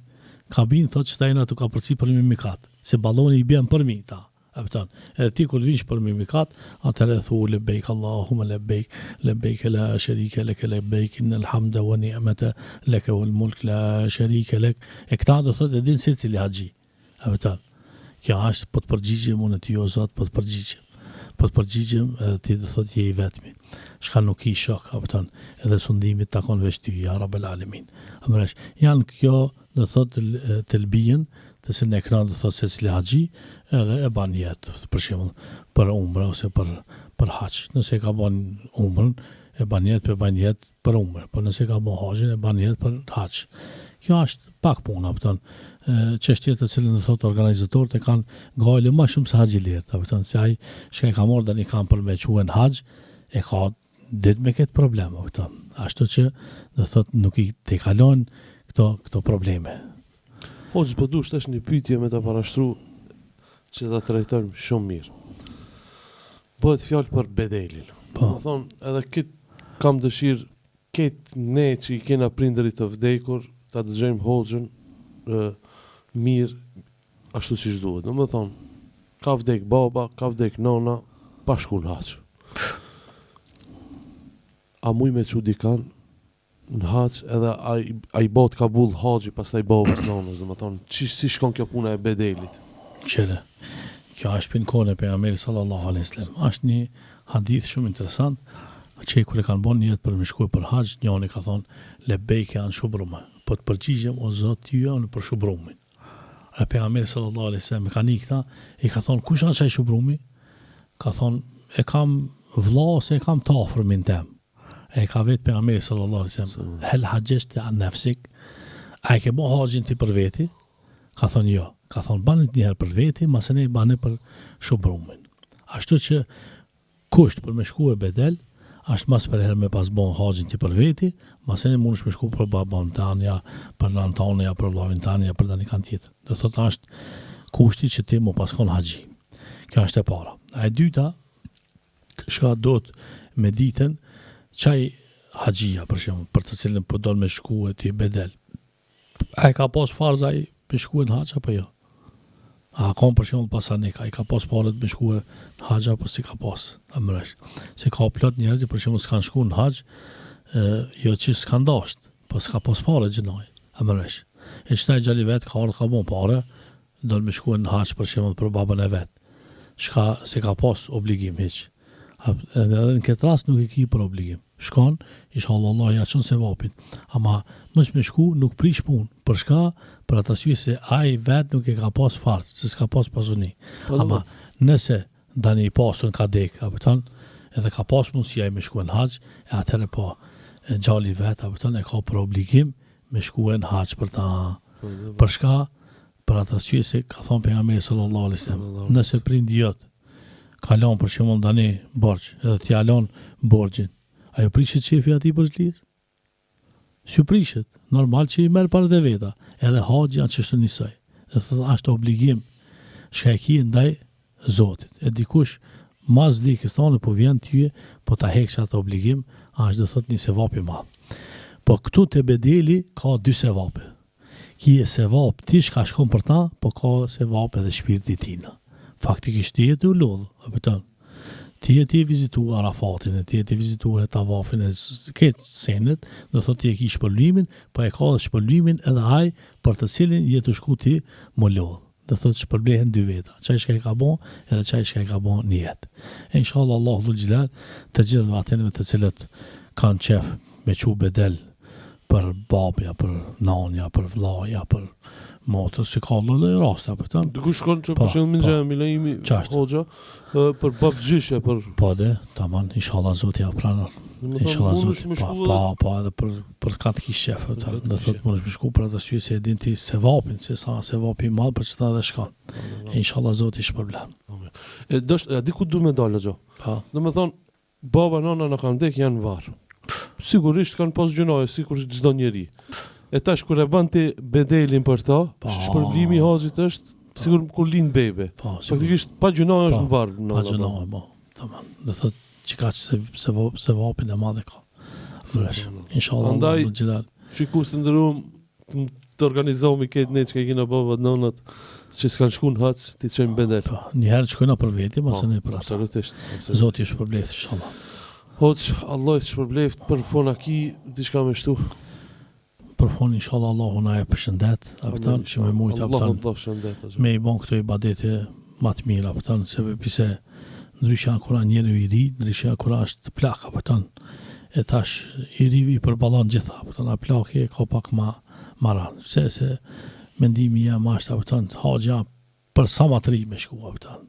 kabin thotë që tajna të ka përci për mi mikat, se baloni i bjen për mi ta. Edhe ti kur vish për mi mikat, atëherë thu lebejk Allahumma lebejk, lebejk la sharika lek, lebejk innal hamda wa ni'mata lek wal mulk la sharika lek. E këta do thotë din secili haxhi. Kjo është po të përgjigje mund të jo zot, po të përgjigje. po të përgjigjem edhe ti do thotë je i vetmi. Shka nuk i shok, kupton, edhe sundimit takon veç ty, ja Rabbel Alamin. Amresh, janë kjo do thotë të lbijen, të cilën e ekran do thotë secili haxhi, edhe e ban jetë, për shembull, për umrë ose për hax. Nëse ka bën umrën, e ban jetë për umrë, por nëse ka bën haxhin, e ban jetë për hax. Kjo është pak puna, kupton. Çështje të cilën do thotë organizatorët e kanë gale më shumë se haxhilerët, kupton, se ai që ka marrë tani kanë për me quhen hax, e ka ditë me këtë problem, kupton. Ashtu që do thotë nuk i te kalojnë këto probleme. Hoxh, po dush tash një pyetje me ta parashtru që ta trajtojmë shumë mirë. Bëhet fjalë për bedelin. Po. Do thonë, edhe këtë kam dëshirë këtë ne që i kena prindërit të vdekur, ta dëgjojmë Hoxhën mirë ashtu siç duhet. Do të thonë, ka vdek baba, ka vdek nona, pa shku në haç. A muj me çu dikan në haç edhe ai bot kabul haxhi pastaj babas nonës, do të thonë, si shkon kjo puna e bedelit? Qëre, kjo është për në kone për pejgamberit sallallahu alaihi wasallam. Është një hadith shumë interesant, që kur e kanë bën një jetë për me shkuar për haxh, njëri ka thonë lebejke an shubrume, po të përgjigjem o Zot ty janë për shubrumin. E pejgamberi sallallahu alaihi wasallam ka nikta, i ka thonë kush është ai shubrumi? Ka thonë e kam vëlla ose e kam të afërmin tem. E ka vetë pejgamberi sallallahu alaihi wasallam, hel hajjeshte an nafsik? A e ke bë haxhin ti për veti? Ka thonë jo. Ka thonë banë një herë për veti, masë ne banë për shubrumin. Ashtu që kusht për me shku e bedel, është mas për herë me pas bon haxhin ti për veti, masë ne mund është me shku për babon tanja, për nënë tanja, për vlavin tanja, për dani kanë tjetër. Do thotë është kushti që ti mu paskon haxhi. Kjo është e para. A e dyta, shka do të me ditën, qaj haxhia, për shembull, për të cilën po don me shku e ti bedel. A e ka pas farza i me shku e në haxh apo jo? A kom për shembull pasanik, ai ka pas parat me shku e në haxh apo si ka pas? Amresh. Se ka plot njerëz që për shembull s'kan shku në haxh, jo që s'kan dasht, po s'ka pas parë gjinoj. Amresh. E çtaj gjali vet ka ardhur ka bon parë, do me shku në haxh për shembull për babën e vet. Shka se ka pas obligim hiç. Edhe në këtë rast nuk i ki për obligim. Shkon, inshallah Allah ja çon se vapin. Ama mos me shku nuk prish punë. Për shka? Për atë arsye se ai vet nuk e ka pas farz, se s'ka pas pasuni. Ama nëse dani i pasun ka dek, apo thon, edhe ka pas mundësi ai me shku në haxh, e atëherë po gjali vet, apo thon, e ka për obligim me shku në haxh për ta. Për shka? Për atë arsye se ka thon pejgamberi sallallahu alaihi wasallam, nëse prindi jot kalon për shembull tani borxh, edhe ti alon borxhin, ajo prishet shefi aty borxhlis? Si prishet? Normal që i merr parë të veta, edhe haxhi janë çështë njësoj. Dhe thotë është obligim që e ki ndaj Zotit. E dikush mas vdekjes tonë po vjen ty, po ta heqsh atë obligim, është do thotë një sevap i madh. Po këtu te bedeli ka dy sevape. Ki e sevap ti shka shkon për ta, po ka sevap edhe shpirti tina. Faktikisht ti e të ullodhë, apiton. Ti e ti vizitu Arafatin, ti e ti vizitu e Tavafin, e këtë senet, do thot ti e ki shpërblimin, po e ka dhe shpërblimin edhe aj për të cilin jetu shku ti më lodhë. Do thot shpërblehen dy veta, qaj shka i ka bon, edhe qaj shka i ka bon një jetë. E inshallah Allah dhul gjilal, të gjithë vatenve të cilët kanë qef me qu bedel për babja, për nanja, për vlaja, për motër, si ka lëllë e rasta, për ta. Dikush shkon që për shembull minxhe Milaimi Hoxha për bab gjyshe për po dhe, tamam, inshallah Zoti ja pranon. Inshallah Zoti. Po edhe për katë kish shef, do thotë mundesh me shku për atë arsye se e din ti sevapin, se sa sevapi i madh për çfarë edhe shkon. Inshallah Zoti shpërblen. Amen. E diku du me dalë xho. Po. Domethën baba nona në kanë dek janë varr. Sigurisht kanë pas gjunoje, sikur çdo njeri. E tash kur e bën ti bedelin për ta, shpërblimi i haxhit është sigur kur lind bebe. Faktikisht pa gjunoje është në varr. Pa gjunoje, po. Tamam. Do thotë që ka se vapin e madh e ka. Inshallah Allah do xhelal. Shikus të ndërum të organizohemi këtë ne që kena babat nonat që s'kan shku në haxh, ti çojmë bedel. Po, një herë shkojna për veti, mos ne për ata. Absolutisht. Zoti ju shpërbleft inshallah. Hoxh, Allah të shpërbleft për fonaki diçka më shtu. Për fond inshallah Allahu na e përshëndet, aftën që me mujt aftën. Allah shëndet. Me i bon këto ibadete më të mira, aftën se pse ndryshe kur njeriu i ri, ndryshe kur është plak, kupton. E tash i rivi përballon gjitha, kupton, a plaki ka pak ma ran. Se mendimi jam është, kupton, haxha për sa më të ri me shku, kupton.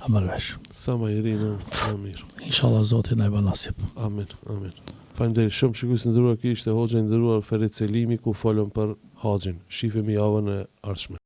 A më rresh. Sa më i ri më mirë. Inshallah Zoti na e bën nasip. Amin, amin. Faleminderit shumë, shikues të nderuar, kishte hoxha i nderuar Ferit Selimi ku folëm për haxhin. Shifemi javën e ardhshme.